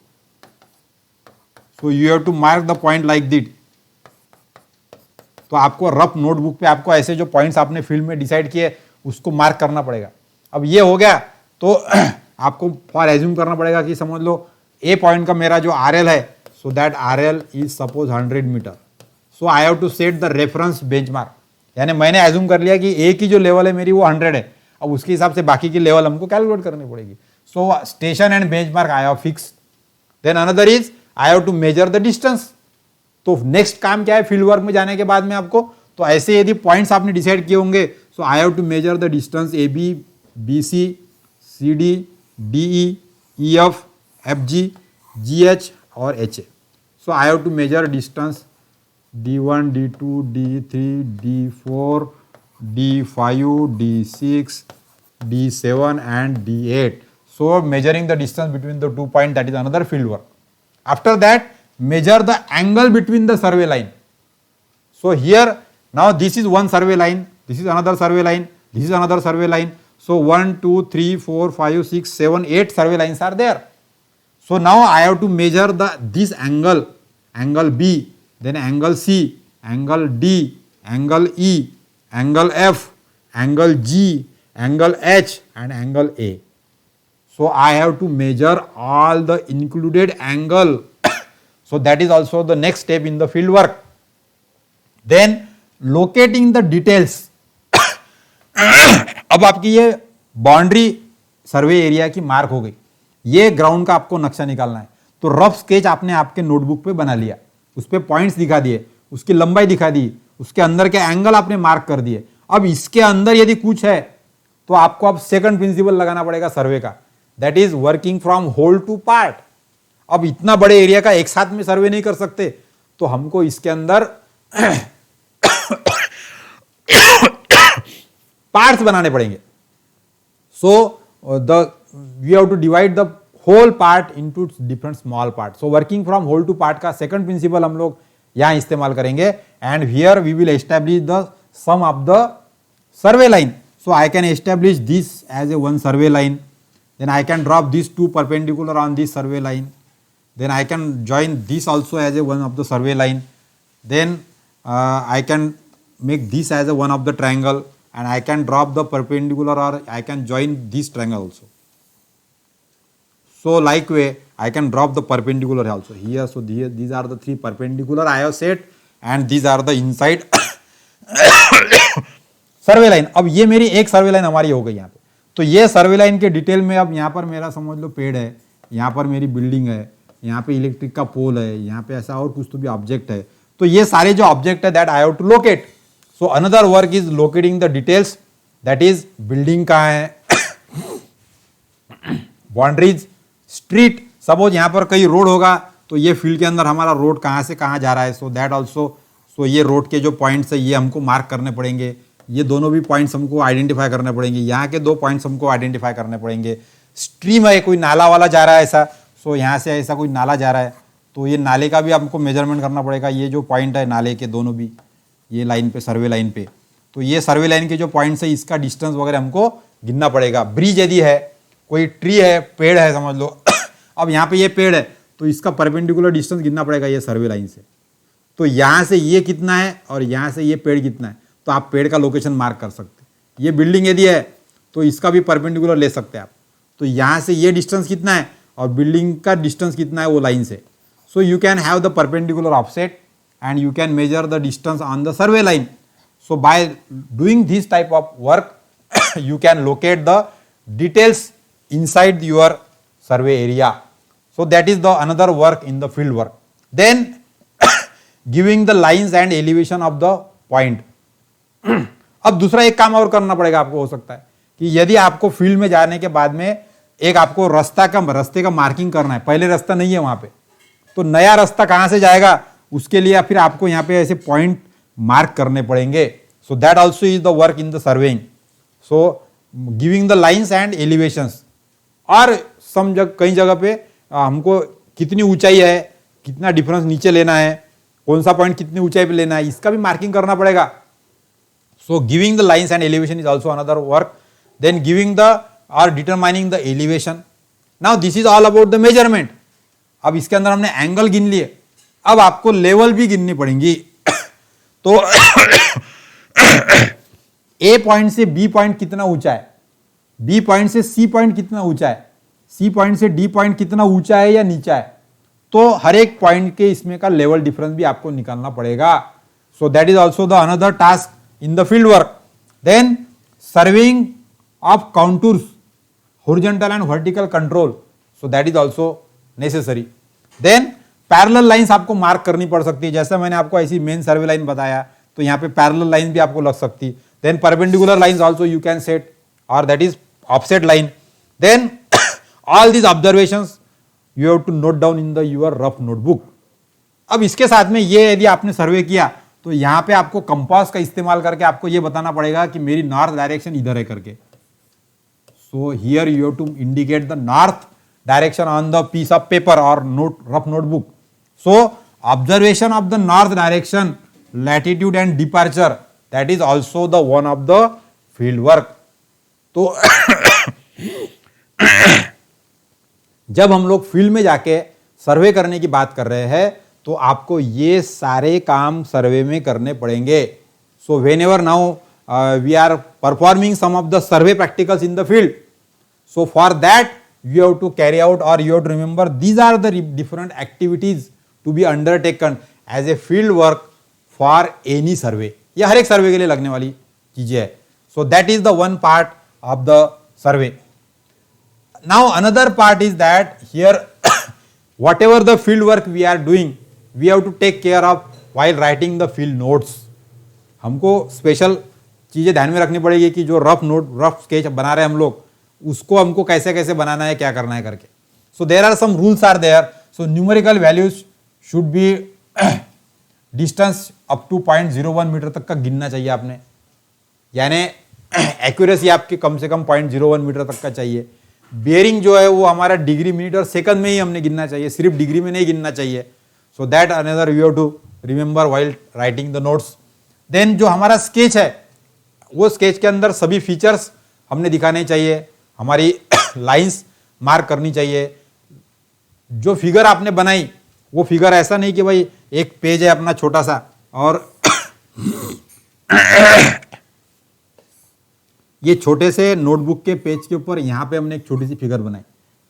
so you have to mark the point like that. तो आपको रफ नोटबुक पे आपको ऐसे जो पॉइंट्स आपने फील्ड में डिसाइड किए उसको मार्क करना पड़ेगा. अब ये हो गया तो आपको फॉर एज्यूम करना पड़ेगा कि समझ लो ए पॉइंट का मेरा जो आर एल है, so that R L is suppose 100 metre. So I have to set the reference benchmark. यानी मैंने एज्यूम कर लिया कि ए की जो लेवल है मेरी वो 100 है. अब उसके हिसाब से बाकी की लेवल हमको कैलकुलेट करनी पड़ेगी. So station and benchmark I have fix. Then another is I have to measure the distance. तो नेक्स्ट काम क्या है फील्ड वर्क में जाने के बाद में आपको, तो ऐसे यदि पॉइंट्स आपने डिसाइड किए होंगे, so I have to measure the distance A B, B C, C D, D E F, F G, G H और H A. So I have to measure distance D1, D2, D3, D4, D5, D6, D7 and D8. So measuring the distance between the 2 points, that is another field work. After that, measure the angle between the survey line. So here now this is one survey line, this is another survey line, this is another survey line. So 1 2 3 4 5 6 7 8 survey lines are there. So now I have to measure this angle, angle B, then angle C, angle D, angle E, angle F, angle G, angle H and angle A. So I have to measure all the included angle. So that is also the next step in the field work. Then locating the details. अब आपकी ये बाउंड्री सर्वे एरिया की मार्क हो गई. ये ग्राउंड का आपको नक्शा निकालना है. तो रफ स्केच आपने आपके नोटबुक पे बना लिया, उस पे पॉइंट्स दिखा दिए, उसकी लंबाई दिखा दी, उसके अंदर के एंगल आपने मार्क कर दिए. अब इसके अंदर यदि कुछ है तो आपको अब सेकंड प्रिंसिपल लगाना पड़ेगा सर्वे का, that is working from whole to part. अब इतना बड़े एरिया का एक साथ में सर्वे नहीं कर सकते, तो हमको इसके अंदर पार्ट्स बनाने पड़ेंगे. So we have to divide the whole part into different small part. So working from whole to part का सेकंड प्रिंसिपल हम लोग यहां इस्तेमाल करेंगे. And here we will establish the some of the survey line. So I can establish this as a one survey line. Then I can drop these two perpendicular on this survey line. Then I can join this also as a one of the survey line. Then I can make this as a one of the triangle, and I can drop the perpendicular or I can join this triangle also. So like way I can drop the perpendicular also here. So these are the three perpendicular I have set, and these are the inside survey line. अब ये मेरी एक सर्वे लाइन हमारी हो गई यहाँ पे. तो ये सर्वे लाइन के डिटेल में अब यहाँ पर मेरा समझ लो पेड़ है, यहाँ पर मेरी बिल्डिंग है, यहाँ पे इलेक्ट्रिक का पोल है, यहाँ पे ऐसा और कुछ तो भी ऑब्जेक्ट है. तो ये सारे जो ऑब्जेक्ट है that I have to locate. So another work is locating the details, that is building कहाँ है, बाउंड्रीज, स्ट्रीट. सपोज यहाँ पर कहीं रोड होगा तो ये फील्ड के अंदर हमारा रोड कहाँ से कहाँ जा रहा है. सो दैट ऑल्सो, सो ये रोड के जो पॉइंट्स है ये हमको मार्क करने पड़ेंगे. ये दोनों भी पॉइंट्स हमको आइडेंटिफाई करने पड़ेंगे. यहाँ के 2 पॉइंट्स हमको आइडेंटिफाई करने पड़ेंगे. स्ट्रीम है, कोई नाला वाला जा रहा है ऐसा, सो यहाँ से ऐसा कोई नाला जा रहा है तो ये नाले का भी हमको मेजरमेंट करना पड़ेगा. ये जो पॉइंट है नाले के दोनों भी ये लाइन पे, सर्वे लाइन पे, तो ये सर्वे लाइन के जो पॉइंट्स है इसका डिस्टेंस वगैरह हमको गिनना पड़ेगा. ब्रिज यदि है, कोई ट्री है, पेड़ है समझ लो अब यहाँ पे ये पेड़ है तो इसका परपेंडिकुलर डिस्टेंस गिनना पड़ेगा ये सर्वे लाइन से. तो यहाँ से ये कितना है और यहाँ से ये पेड़ कितना है, तो आप पेड़ का लोकेशन मार्क कर सकते. ये बिल्डिंग यदि है तो इसका भी परपेंडिकुलर ले सकते हैं आप. तो यहाँ से ये डिस्टेंस कितना है और बिल्डिंग का डिस्टेंस कितना है वो लाइन से. So you can have the perpendicular offset and you can measure the distance on the survey line. So by doing this type of work you can locate the details inside your survey area. So that is the another work in the field work. Then giving the lines and elevation of the point. अब दूसरा एक काम और करना पड़ेगा आपको, हो सकता है कि यदि आपको फील्ड में जाने के बाद में एक आपको रास्ते का मार्किंग करना है, पहले रास्ता नहीं है वहां पे, तो नया रास्ता कहां से जाएगा उसके लिए फिर आपको यहां पे ऐसे पॉइंट मार्क करने पड़ेंगे। सो that also is the work in the surveying. So giving the lines and elevations, और कई जगह पे हमको कितनी ऊंचाई है, कितना डिफरेंस नीचे लेना है, कौन सा पॉइंट कितनी ऊंचाई पे लेना है, इसका भी मार्किंग करना पड़ेगा। So giving the lines and elevation is also another work. Then giving the और determining the elevation. Now this is all about the measurement. अब इसके अंदर हमने एंगल गिन लिए, अब आपको लेवल भी गिननी पड़ेंगी। तो ए पॉइंट से बी पॉइंट कितना ऊंचा है, बी पॉइंट से सी पॉइंट कितना ऊंचा है, सी पॉइंट से डी पॉइंट कितना ऊंचा है या नीचा है, तो हर एक पॉइंट के इसमें का लेवल डिफरेंस भी आपको निकालना पड़ेगा। So that is also the another task in the field work. Then surveying of contours, horizontal and vertical control, so that is also necessary. Then parallel lines आपको मार्क करनी पड़ सकती है, जैसे मैंने आपको ऐसी मेन सर्वे लाइन बताया, तो यहाँ पे पैरेलल लाइन भी आपको लग सकती है। Then perpendicular lines also you can set, और that is offset line. Then all these observations you have to note down in the your rough notebook. अब इसके साथ में ये यदि आपने सर्वे किया तो यहाँ पे आपको कंपास का इस्तेमाल करके आपको ये बताना पड़ेगा कि मेरी नॉर्थ डायरेक्शन इधर है करके। So here you have to indicate the north direction on the piece of paper or rough notebook. So observation of the north direction, latitude and departure, that is also the one of the field work. तो जब हम लोग फील्ड में जाके सर्वे करने की बात कर रहे हैं तो आपको ये सारे काम सर्वे में करने पड़ेंगे। सो whenever now we are performing some of the survey practicals in the field, so for that you have to carry out, or you have to remember, these are the different activities to be undertaken as a field work for any survey. यह हर एक सर्वे के लिए लगने वाली चीजें है। So that is the one part of the survey. Now another part is that here whatever the field work we are doing, we have to take care of while writing the field notes. हमको स्पेशल चीजें ध्यान में रखनी पड़ेगी कि जो रफ स्केच बना रहे हैं हम लोग, उसको हमको कैसे कैसे बनाना है, क्या करना है करके। So there are some rules are there. So numerical values should be distance up to 0.01 metre तक का गिनना चाहिए आपने, यानी एक्यूरेसी आपकी कम से कम 0.01 मीटर तक का चाहिए। बेयरिंग जो है वो हमारा डिग्री, मिनट और सेकंड में ही हमने गिनना चाहिए, सिर्फ डिग्री में नहीं गिनना चाहिए। So that another you have to remember while writing the notes. Then जो हमारा स्केच है वो स्केच के अंदर सभी फीचर्स हमने दिखाने चाहिए, हमारी लाइंस मार्क करनी चाहिए। जो फिगर आपने बनाई वो फिगर ऐसा नहीं कि भाई एक पेज है अपना छोटा सा और ये छोटे से नोटबुक के पेज के ऊपर यहाँ पे हमने एक छोटी सी फिगर बनाई,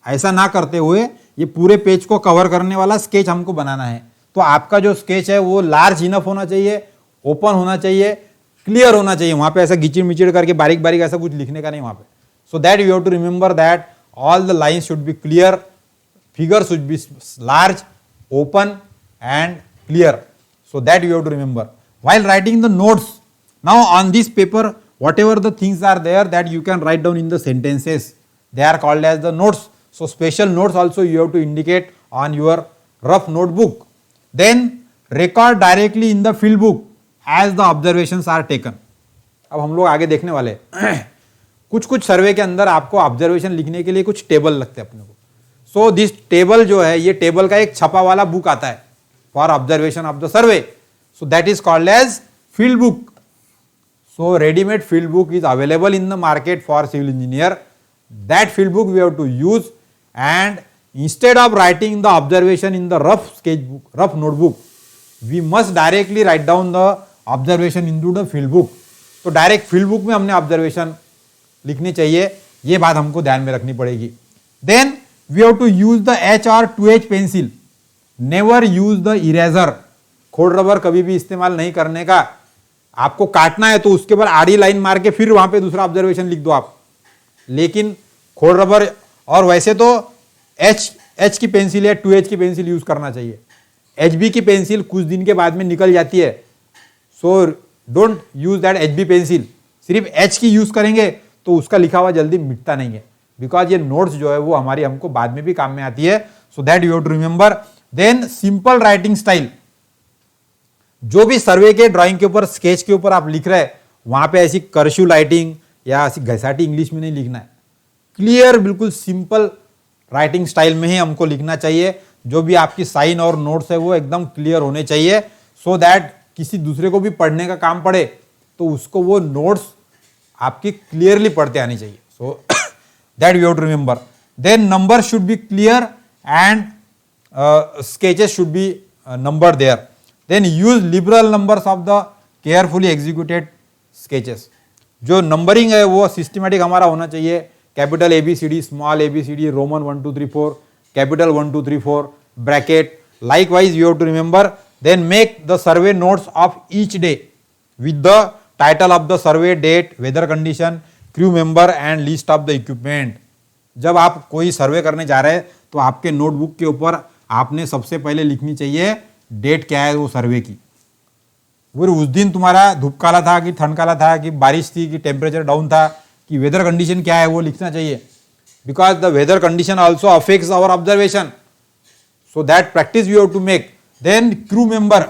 ऐसा ना करते हुए ये पूरे पेज को कवर करने वाला स्केच हमको बनाना है। तो आपका जो स्केच है वो लार्ज इनफ होना चाहिए, ओपन होना चाहिए, क्लियर होना चाहिए। वहां पे ऐसा गिचिड़ मिचिड़ करके बारीक बारीक ऐसा कुछ लिखने का नहीं वहां पे। So that you have to remember that all the lines should be clear, figure should be large, open and clear. So that you have to remember while writing the notes. Now on this paper, whatever the things are there that you can write down in the sentences, they are called as the notes. So special notes also you have to indicate on your rough notebook. Then record directly in the field book as the observations are taken. अब हम लोग आगे देखने वाले कुछ कुछ सर्वे के अंदर आपको ऑब्जर्वेशन लिखने के लिए कुछ टेबल लगते हैं अपने को। सो दिस टेबल जो है, ये टेबल का एक छपा वाला बुक आता है for observation of the survey. So that is called as field book. So readymade field book is available in the market for civil engineer. That field book we have to use, and instead of writing the observation in the rough sketch book, rough notebook, we must directly write down the observation in to the field book. तो डायरेक्ट फील्ड बुक में हमने ऑब्जर्वेशन लिखनी चाहिए, ये बात हमको ध्यान में रखनी पड़ेगी। Then we have to use the H और 2H pencil, never use the eraser. खोड़ रबर कभी भी इस्तेमाल नहीं करने का। आपको काटना है तो उसके बाद आड़ी लाइन मार के फिर वहां पे दूसरा ऑब्जर्वेशन लिख दो आप, लेकिन खोड़ रबर, और वैसे तो H की पेंसिल या 2H की पेंसिल यूज करना चाहिए। HB की पेंसिल कुछ दिन के बाद में निकल जाती है, so don't use that HB pencil. सिर्फ H की यूज करेंगे तो उसका लिखा हुआ जल्दी मिटता नहीं है, बिकॉज ये नोट्स जो है वो हमारी हमको बाद में भी काम में आती है, so that you have to remember. Then simple writing style, जो भी सर्वे के ड्राइंग के ऊपर स्केच के ऊपर आप लिख रहे हैं वहां पे ऐसी कर्सिव राइटिंग या ऐसी घसाटी इंग्लिश में नहीं लिखना है, क्लियर बिल्कुल सिंपल राइटिंग स्टाइल में ही हमको लिखना चाहिए। जो भी आपकी साइन और नोट्स है वो एकदम क्लियर होने चाहिए, सो दैट किसी दूसरे को भी पढ़ने का काम पड़े तो उसको वो नोट्स आपकी क्लियरली पढ़ते आनी चाहिए, so that you have to remember. Then number should be clear and sketches should be numbered there. Then use liberal numbers of the carefully executed sketches. जो नंबरिंग है वो सिस्टमेटिक हमारा होना चाहिए, capital ABCD, small ABCD, Roman 1 2 3 4, capital 1 2 3 4, bracket. Likewise you have to remember. Then make the survey notes of each day with the title of the survey, date, weather condition, crew member and list of the equipment. जब आप कोई सर्वे करने जा रहे हैं तो आपके नोटबुक के ऊपर आपने सबसे पहले लिखनी चाहिए डेट क्या है वो सर्वे की, वो उस दिन तुम्हारा धूप काला था कि ठंड काला था कि बारिश थी कि टेम्परेचर डाउन था कि वेदर कंडीशन क्या है वो लिखना चाहिए, because the weather condition also affects our observation, so that practice you have to make. Then crew member,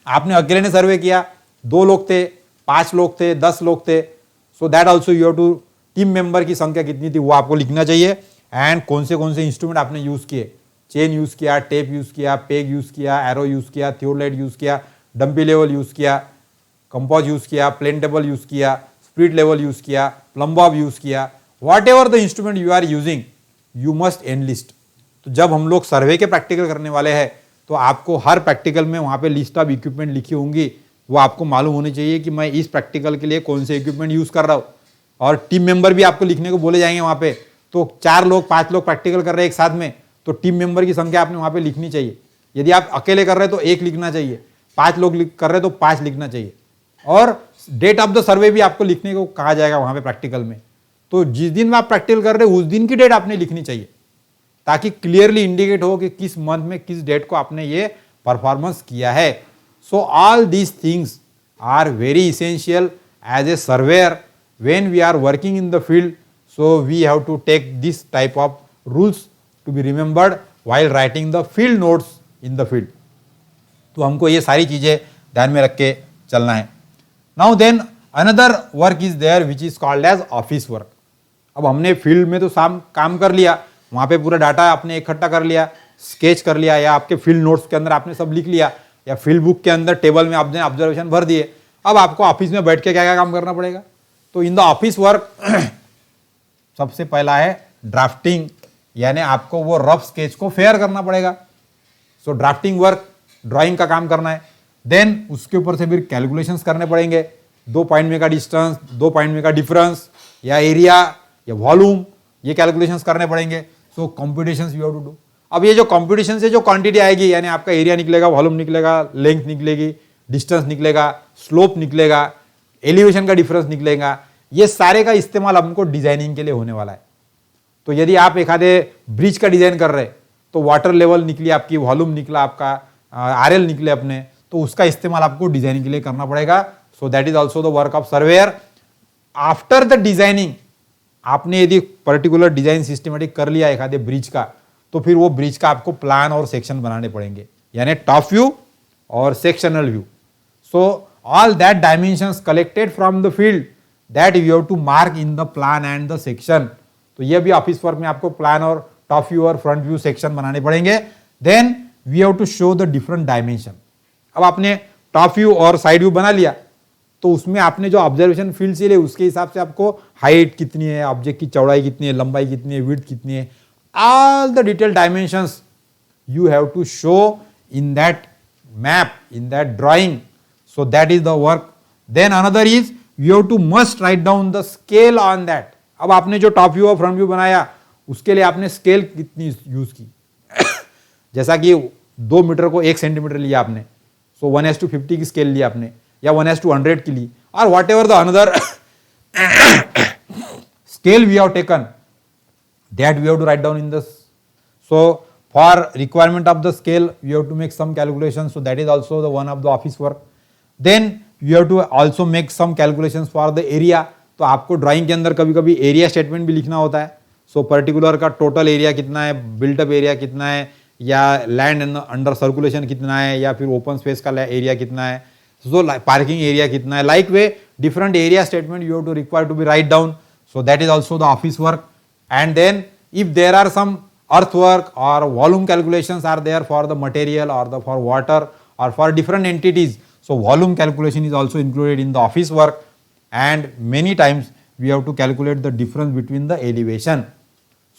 आपने अकेले ने सर्वे किया, 2 लोग थे, 5 लोग थे, 10 लोग थे, so that also you have to, team member की संख्या कितनी थी वो आपको लिखना चाहिए, एंड कौन से इंस्ट्रूमेंट आपने यूज किए, चेन यूज किया, टेप यूज किया, पेग यूज किया, एरो यूज किया, थियोलाइट यूज किया, डंपी लेवल यूज किया, कंपोज यूज किया, प्लेन टेबल यूज किया, स्प्लिट लेवल यूज किया, प्लम्बॉब यूज किया, whatever the instrument you are using you must enlist. तो जब हम लोग सर्वे के प्रैक्टिकल करने वाले हैं तो आपको हर प्रैक्टिकल में वहाँ पे लिस्ट ऑफ इक्विपमेंट लिखी होंगी, वो आपको मालूम होनी चाहिए कि मैं इस प्रैक्टिकल के लिए कौन से इक्विपमेंट यूज कर रहा हूँ। और टीम मेंबर भी आपको लिखने को बोले जाएंगे वहाँ पे, तो 4 लोग 5 लोग प्रैक्टिकल कर रहे हैं एक साथ में, तो टीम मेंबर की संख्या आपने वहाँ पे लिखनी चाहिए। यदि आप अकेले कर रहे हैं तो 1 लिखना चाहिए, 5 लोग कर रहे हैं तो 5 लिखना चाहिए, और डेट ऑफ द सर्वे भी आपको लिखने को कहा जाएगा वहाँ पे प्रैक्टिकल में। तो जिस दिन आप प्रैक्टिकल कर रहे हैं उस दिन की डेट आपने लिखनी चाहिए, ताकि क्लियरली इंडिकेट हो कि किस मंथ में किस डेट को आपने ये परफॉर्मेंस किया है। So all these things are very essential as a surveyor when we are working in the field, so we have to take this type of rules to be remembered while writing the field notes in the field. तो हमको ये सारी चीजें ध्यान में रख के चलना है। Now then another work is there which is called as office work. अब हमने फील्ड में तो काम कर लिया, वहाँ पे पूरा डाटा आपने इकट्ठा कर लिया, स्केच कर लिया, या आपके फील्ड नोट्स के अंदर आपने सब लिख लिया, या फील्ड बुक के अंदर टेबल में आपने ऑब्जर्वेशन भर दिए। अब आपको ऑफिस में बैठ के क्या क्या काम करना पड़ेगा। तो इन द ऑफिस वर्क सबसे पहला है ड्राफ्टिंग, यानी आपको वो रफ स्केच को फेयर करना पड़ेगा। सो ड्राफ्टिंग वर्क, ड्राइंग का काम करना है। देन उसके ऊपर से फिर कैलकुलेशंस करने पड़ेंगे, 2 पॉइंट में का डिस्टेंस, 2 पॉइंट में का डिफरेंस, या एरिया या वॉल्यूम, ये कैलकुलेशंस करने पड़ेंगे। So competitions you have to do. अब ये जो कॉम्पिटिशन से जो क्वांटिटी आएगी, यानी आपका एरिया निकलेगा, वॉल्यूम निकलेगा, लेंथ निकलेगी, डिस्टेंस निकलेगा, स्लोप निकलेगा, एलिवेशन का डिफरेंस निकलेगा, ये सारे का इस्तेमाल हमको डिजाइनिंग के लिए होने वाला है। तो यदि आप एक आधे ब्रिज का डिजाइन कर रहे तो वाटर लेवल निकली आपकी, वॉल्यूम निकला आपका, आरएल निकले अपने, तो उसका इस्तेमाल आपको डिजाइनिंग के लिए करना पड़ेगा। So that is also the work of surveyor. After the designing, आपने यदि पर्टिकुलर डिजाइन सिस्टमेटिक कर लिया एक आधे ब्रिज का, तो फिर वो ब्रिज का आपको प्लान और सेक्शन बनाने पड़ेंगे, यानी टॉप व्यू और sectional view. So all that dimensions collected from the field that you have to mark in the plan and the section. तो ये भी ऑफिस वर्क में आपको प्लान और टॉप व्यू और फ्रंट व्यू सेक्शन बनाने पड़ेंगे। Then we have to show the different dimension. अब आपने टॉप व्यू और साइड व्यू बना लिया, तो उसमें आपने जो ऑब्जर्वेशन फील्ड से लिए उसके हिसाब से आपको हाइट कितनी है, ऑब्जेक्ट की चौड़ाई कितनी है, लंबाई कितनी है, विड्थ कितनी है, all the detail dimensions you have to show in that map, in that drawing. So that is the work. Then another is you have to must write down the scale on that. अब आपने जो टॉप व्यू और फ्रंट व्यू बनाया उसके लिए आपने स्केल कितनी यूज की जैसा कि 2 मीटर को 1 सेंटीमीटर लिया आपने, सो 1:50 की स्केल लिया आपने, या 1:100 की ली, और whatever the another scale we have taken, that we have to write down in the. So For requirement of the scale, you have to make some calculations. So that is also the one of the office work. Then you have to also make some calculations for the area. तो आपको ड्राइंग के अंदर कभी कभी एरिया स्टेटमेंट भी लिखना होता है. सो पर्टिकुलर का टोटल एरिया कितना है, बिल्टअप एरिया कितना है, या लैंड अंडर सर्कुलेशन कितना है, या फिर ओपन स्पेस का एरिया कितना है, सो पार्किंग एरिया कितना है. Like way different area statement you have to require to be write down. So that is also the office work. And then if there are some earthwork or volume calculations are there for the material or for water or for different entities. So volume calculation is also included in the office work, and many times we have to calculate the difference between the elevation.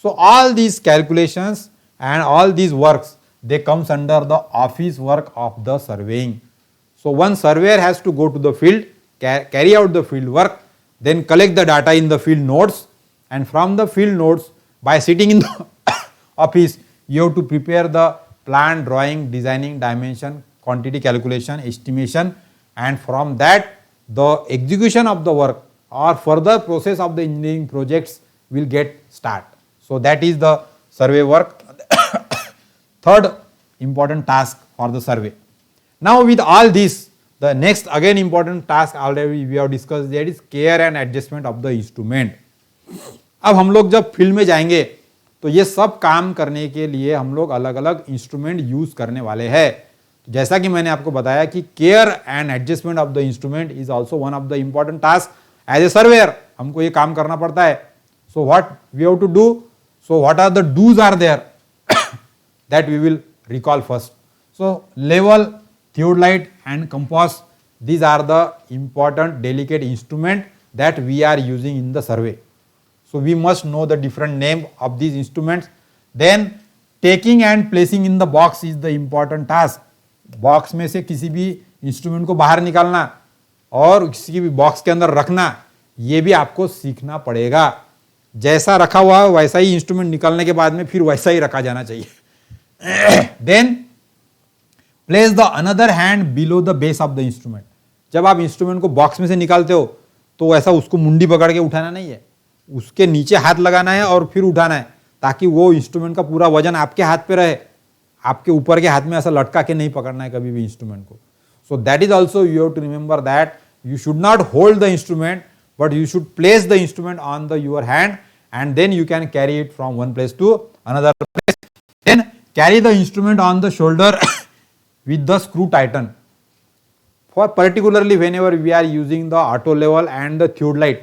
So all these calculations and all these works, they comes under the office work of the surveying. So one surveyor has to go to the field, carry out the field work, then collect the data in the field notes, and from the field notes, by sitting in the office, you have to prepare the plan, drawing, designing, dimension, quantity calculation, estimation, and from that the execution of the work or further process of the engineering projects will get start. So that is the survey work. Third important task for the survey. Now with all this, the next again important task already we have discussed, that is care and adjustment of the instrument. अब हम लोग जब फील्ड में जाएंगे तो ये सब काम करने के लिए हम लोग अलग अलग इंस्ट्रूमेंट यूज करने वाले हैं. जैसा कि मैंने आपको बताया कि care and adjustment of the instrument is also one of the important task. As a surveyor हमको ये काम करना पड़ता है. So what we have to do, so what are the dos are there, that we will recall first. So level, theodolite and compass, these are the important delicate instrument that we are using in the survey. So we must know the different name of these instruments. Then taking and placing in the box is the important task. Box में से किसी भी इंस्ट्रूमेंट को बाहर निकालना और किसी भी बॉक्स के अंदर रखना, ये भी आपको सीखना पड़ेगा. जैसा रखा हुआ है वैसा ही इंस्ट्रूमेंट निकालने के बाद में फिर वैसा ही रखा जाना चाहिए. Then place the another hand below the base of the instrument. जब आप इंस्ट्रूमेंट को बॉक्स में से निकालते हो तो ऐसा उसको मुंडी पकड़ के उठाना नहीं है, उसके नीचे हाथ लगाना है और फिर उठाना है, ताकि वो इंस्ट्रूमेंट का पूरा वजन आपके हाथ पे रहे. आपके ऊपर के हाथ में ऐसा लटका के नहीं पकड़ना है कभी भी इंस्ट्रूमेंट को. So that is also you have to remember that you should not hold the instrument, but you should place the instrument on the your hand and then you can carry it from one place to another place. Then carry the instrument on the shoulder with the screw tighten. For particularly whenever we are using the auto level and the theodolite,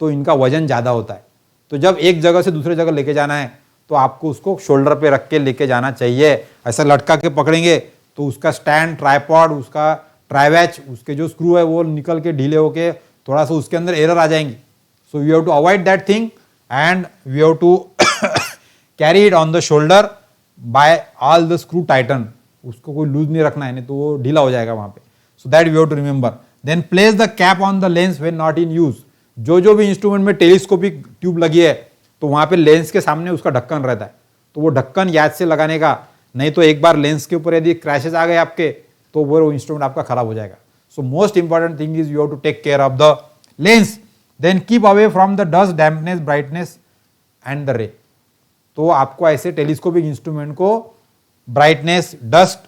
तो इनका वजन ज़्यादा होता है. तो जब एक जगह से दूसरे जगह लेके जाना है तो आपको उसको शोल्डर पे रख के लेके जाना चाहिए. ऐसा लटका के पकड़ेंगे तो उसका स्टैंड, ट्राइपॉड, उसका ट्राइवैच, उसके जो स्क्रू है वो निकल के ढीले होके थोड़ा सा उसके अंदर एरर आ जाएंगी. So we have to avoid that thing and we have to carry it on the shoulder by all the screw tighten. उसको कोई लूज नहीं रखना है, नहीं तो वो ढीला हो जाएगा वहां पे. So that we have to remember. Then place the cap on the lens when not in use. जो भी इंस्ट्रूमेंट में टेलीस्कोपिक ट्यूब लगी है तो वहां पे लेंस के सामने उसका ढक्कन रहता है, तो वो ढक्कन याद से लगाने का, नहीं तो एक बार लेंस के ऊपर यदि क्रैशेज आ गए आपके तो वो इंस्ट्रूमेंट आपका खराब हो जाएगा. So most important thing is you have to take care of the lens. Then keep away from the dust, dampness, brightness and the ray. तो आपको ऐसे टेलीस्कोपिक इंस्ट्रूमेंट को ब्राइटनेस, डस्ट,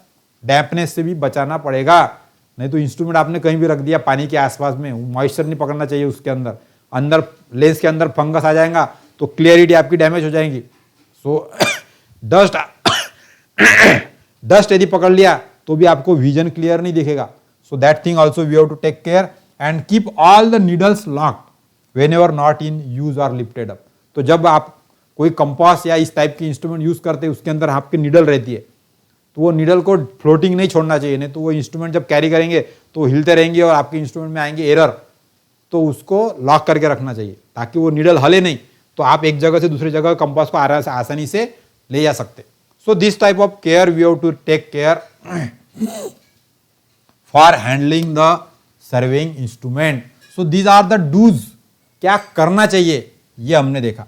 डैम्पनेस से भी बचाना पड़ेगा. नहीं तो इंस्ट्रूमेंट आपने कहीं भी रख दिया पानी के आसपास में, मॉइस्चर नहीं पकड़ना चाहिए उसके अंदर, अंदर लेंस के अंदर फंगस आ जाएगा तो क्लियरिटी आपकी डैमेज हो जाएगी. सो डस्ट यदि पकड़ लिया तो भी आपको विजन क्लियर नहीं दिखेगा. So that thing also we have to take care and keep all the needles locked whenever not in use और लिफ्टेड अप. तो जब आप कोई कंपास या इस टाइप की इंस्ट्रूमेंट यूज करते हैं उसके अंदर आपकी नीडल रहती है, तो वो नीडल को फ्लोटिंग नहीं छोड़ना चाहिए, नहीं तो वो इंस्ट्रूमेंट जब कैरी करेंगे तो हिलते रहेंगे और आपके इंस्ट्रूमेंट में आएंगे एरर. तो उसको लॉक करके रखना चाहिए ताकि वो नीडल हले नहीं, तो आप एक जगह से दूसरी जगह कंपास को आसानी से ले जा सकते. So this type of care we have to take care for handling the surveying instrument. So these are the dos. क्या करना चाहिए ये हमने देखा.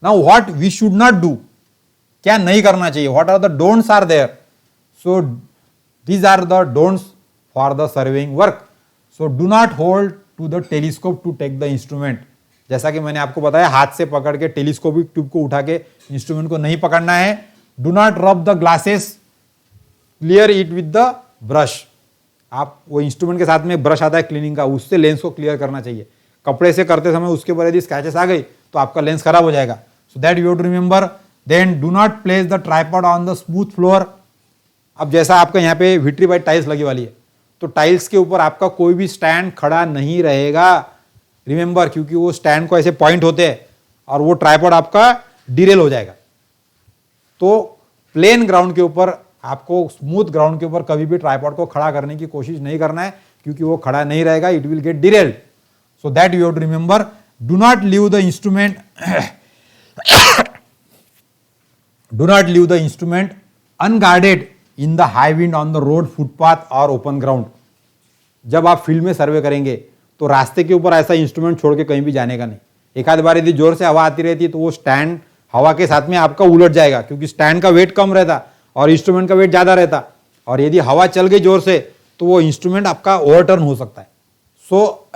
Now what we should not do, क्या नहीं करना चाहिए, what are the don'ts are there. So these are the don'ts for the surveying work. So do not hold to the telescope to take the instrument. जैसा कि मैंने आपको बताया, हाथ से पकड़ के टेलीस्कोपिक ट्यूब को उठा के इंस्ट्रूमेंट को नहीं पकड़ना है. डू नॉट रब the glasses, clear it with the brush. आप वो इंस्ट्रूमेंट के साथ में ब्रश आता है क्लीनिंग का, उससे लेंस को क्लियर करना चाहिए। कपड़े से करते समय उसके ऊपर यदि स्क्रैचेस आ गई तो आपका लेंस खराब हो जाएगा। So that you have to remember. Then do not place the tripod on the smooth floor. अब जैसा आपका यहाँ पे विट्रीफाइड टाइल्स लगी वाली है, तो टाइल्स के ऊपर आपका कोई भी स्टैंड खड़ा नहीं रहेगा, रिमेंबर, क्योंकि वो स्टैंड को ऐसे पॉइंट होते हैं और वो ट्राइपॉड आपका डिरेल हो जाएगा। तो प्लेन ग्राउंड के ऊपर आपको, स्मूथ ग्राउंड के ऊपर कभी भी ट्राइपॉड को खड़ा करने की कोशिश नहीं करना है, क्योंकि वो खड़ा नहीं रहेगा, it will get derailed. So that you have to remember. Do not leave the instrument unguarded in the high wind on the road, footpath और ओपन ग्राउंड। जब आप फील्ड में सर्वे करेंगे तो रास्ते के ऊपर ऐसा इंस्ट्रूमेंट छोड़ के कहीं भी जाने का नहीं। एक आध बार यदि जोर से हवा आती रहती है तो वो स्टैंड हवा के साथ में आपका उलट जाएगा, क्योंकि स्टैंड का वेट कम रहता और इंस्ट्रूमेंट का वेट ज्यादा रहता, और यदि हवा चल गई जोर से तो वो इंस्ट्रूमेंट आपका ओवरटर्न हो सकता है। सो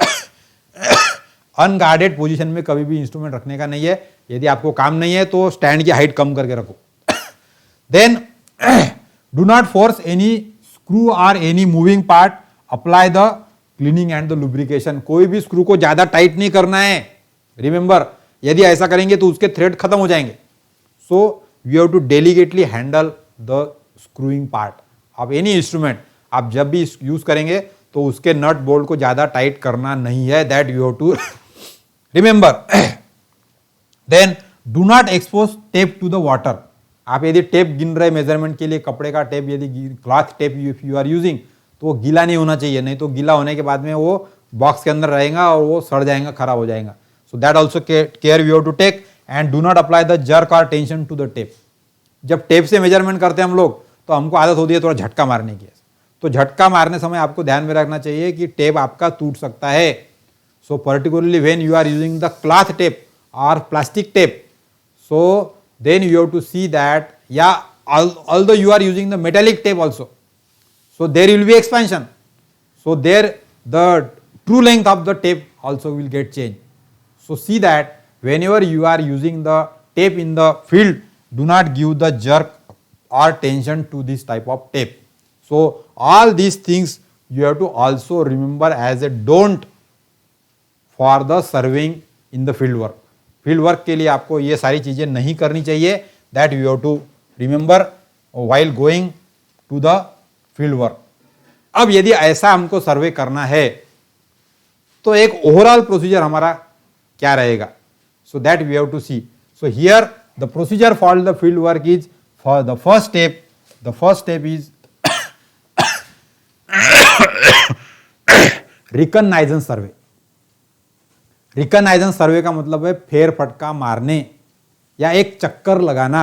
अनगार्डेड पोजीशन में कभी भी इंस्ट्रूमेंट रखने का नहीं है। यदि आपको काम नहीं है तो स्टैंड की हाइट कम करके रखो। Then do not force any screw और any moving part, apply the cleaning and the lubrication. कोई भी स्क्रू को ज्यादा टाइट नहीं करना है, रिमेंबर। यदि ऐसा करेंगे तो उसके थ्रेड खत्म हो जाएंगे। So you have to delicately handle the screwing part of any instrument. आप जब भी यूज करेंगे तो उसके नट बोल्ट को ज्यादा टाइट करना नहीं है, that you have to remember. Then do not expose tape to the water. आप यदि टेप गिन रहे मेजरमेंट के लिए, कपड़े का टेप, यदि cloth tape you are using, तो वो गीला नहीं होना चाहिए, नहीं तो गीला होने के बाद में वो बॉक्स के अंदर रहेगा और वो सड़ जाएगा, खराब हो जाएगा। So that also care you have to take. And do not apply the jerk और टेंशन टू द टेप। जब टेप से मेजरमेंट करते हैं हम लोग तो हमको आदत होती है थोड़ा झटका मारने की, तो झटका मारने समय आपको ध्यान में रखना चाहिए कि टेप आपका टूट सकता है। So particularly when you are using the cloth tape और plastic tape, so then you have to see that, या although you are using the metallic tape also, so there will be expansion, so there the true length of the tape also will get changed. So see that whenever you are using the tape in the field, do not give the jerk or tension to this type of tape. So all these things you have to also remember as a don't for the surveying in the field work. Field work के लिए आपको ये सारी चीजें नहीं करनी चाहिए, that you have to remember while going to the field work. अब यदि ऐसा हमको सर्वे करना है तो एक ओवरऑल प्रोसीजर हमारा क्या रहेगा, so that we have to see. So here the procedure for the field work is, for the first step is reconnaissance survey. Reconnaissance survey का मतलब है फेर फटका मारने या एक चक्कर लगाना.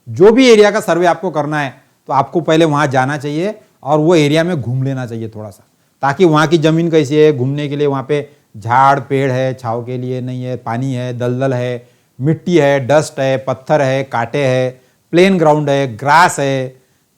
जो भी एरिया का सर्वे आपको करना है तो आपको पहले वहां जाना चाहिए और वो एरिया में घूम लेना चाहिए थोड़ा सा, ताकि वहां की जमीन कैसी है, घूमने के लिए वहां पे झाड़ पेड़ है, छाव के लिए नहीं है, पानी है, दलदल है, मिट्टी है, डस्ट है, पत्थर है, कांटे है, प्लेन ग्राउंड है, ग्रास है,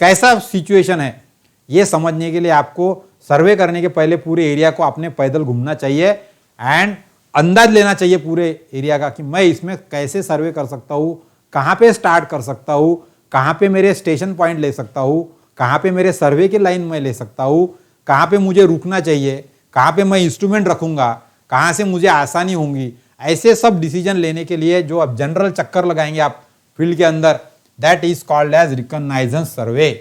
कैसा सिचुएशन है, ये समझने के लिए आपको सर्वे करने के पहले पूरे एरिया को आपने पैदल घूमना चाहिए एंड अंदाज लेना चाहिए पूरे एरिया का कि मैं इसमें कैसे सर्वे कर सकता हूँ, कहाँ पे स्टार्ट कर सकता हूँ, कहाँ पे मेरे स्टेशन पॉइंट ले सकता हूँ, कहाँ पे मेरे सर्वे की लाइन में ले सकता हूँ, कहाँ पे मुझे रुकना चाहिए, कहाँ पे मैं इंस्ट्रूमेंट रखूंगा, कहाँ से मुझे आसानी होंगी. ऐसे सब डिसीजन लेने के लिए जो अब जनरल चक्कर लगाएंगे आप फील्ड के अंदर, that is called as reconnaissance survey.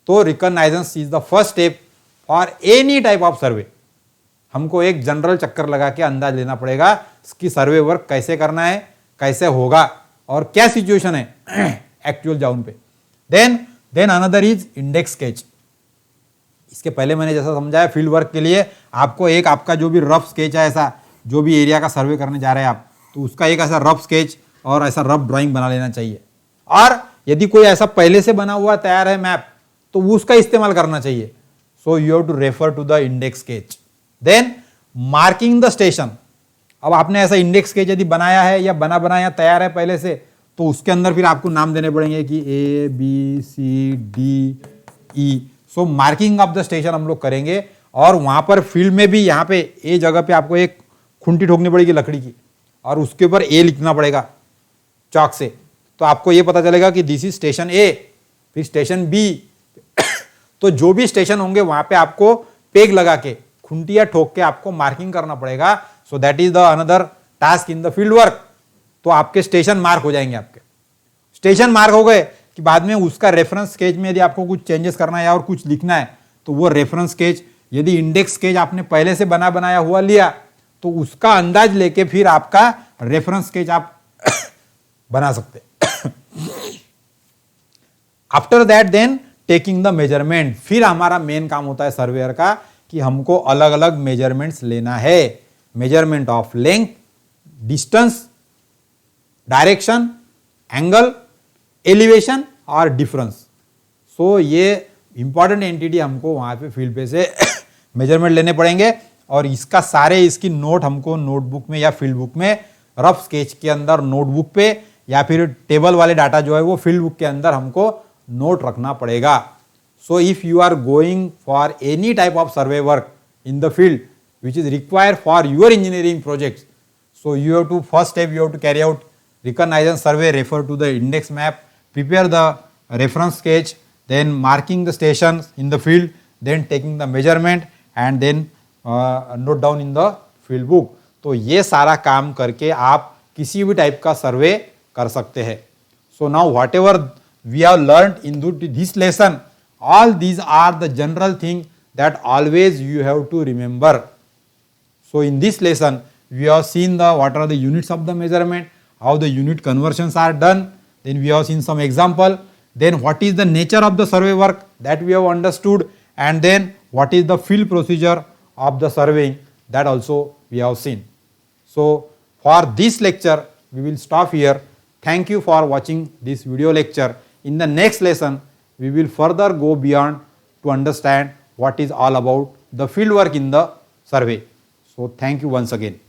तो reconnaissance is the first step for any type of survey. हमको एक जनरल चक्कर लगा के अंदाज लेना पड़ेगा कि सर्वे वर्क कैसे करना है, कैसे होगा और क्या सिचुएशन है एक्चुअल जाउन पे. Then another is index sketch. इसके पहले मैंने जैसा समझाया फील्ड वर्क के लिए आपको एक आपका जो भी रफ स्केच है, ऐसा जो भी एरिया का सर्वे करने जा रहे हैं आप, तो उसका एक ऐसा रफ स्केच और ऐसा रफ ड्राइंग बना लेना चाहिए. और यदि कोई ऐसा पहले से बना हुआ तैयार है मैप तो उसका इस्तेमाल करना चाहिए. So you have to refer to the index sketch. Then marking the station. अब आपने ऐसा इंडेक्स स्केच यदि बनाया है या बनाया तैयार है पहले से, तो उसके अंदर फिर आपको नाम देने पड़ेंगे कि A B C D E. So marking of the station हम लोग करेंगे और वहां पर फील्ड में भी यहाँ पे ए जगह पे आपको एक खुंटी ठोकनी पड़ेगी लकड़ी की और उसके ऊपर ए लिखना पड़ेगा चौक से. तो आपको ये पता चलेगा कि दिस इज स्टेशन ए, फिर स्टेशन बी। तो जो भी स्टेशन होंगे वहां पे आपको पेग लगा के, खुंटिया ठोक के आपको मार्किंग करना पड़ेगा। So that is the another task in the field work. तो आपके स्टेशन मार्क हो जाएंगे। आपके स्टेशन मार्क हो गए कि बाद में उसका रेफरेंस स्केच में यदि आपको कुछ चेंजेस करना है और कुछ लिखना है तो वो रेफरेंस स्केच, यदि इंडेक्स स्केच आपने पहले से बनाया हुआ लिया तो उसका अंदाज लेके फिर आपका रेफरेंस स्केच आप बना सकते। After that then taking the measurement, फिर हमारा मेन काम होता है सर्वेयर का कि हमको अलग अलग मेजरमेंट्स लेना है। Measurement of length, distance, direction, angle, elevation और डिफरेंस। सो ये इंपॉर्टेंट एंटिटी हमको वहां पे फील्ड पे से मेजरमेंट लेने पड़ेंगे और इसका सारे इसकी नोट हमको नोटबुक में या फील्ड बुक में, रफ स्केच के अंदर नोटबुक पे या फिर टेबल वाले डाटा जो है वो फील्ड बुक के अंदर हमको नोट रखना पड़ेगा। So if you are going for any type of survey work in the field which is required for your engineering projects, so you have to first step you have to carry out reconnaissance survey, refer to the index map, prepare the reference sketch, then marking the stations in the field, then taking the measurement and then note down in the field book। तो ये सारा काम करके आप किसी भी टाइप का सर्वे कर सकते हैं। So now whatever we have learned in this lesson, all these are the general thing that always you have to remember। So in this lesson we have seen what are the units of the measurement, how the unit conversions are done, then we have seen some example, then what is the nature of the survey work that we have understood, and then what is the field procedure of the surveying, that also we have seen। So for this lecture we will stop here. Thank you for watching this video lecture. In the next lesson we will further go beyond to understand what is all about the field work in the survey। So thank you once again.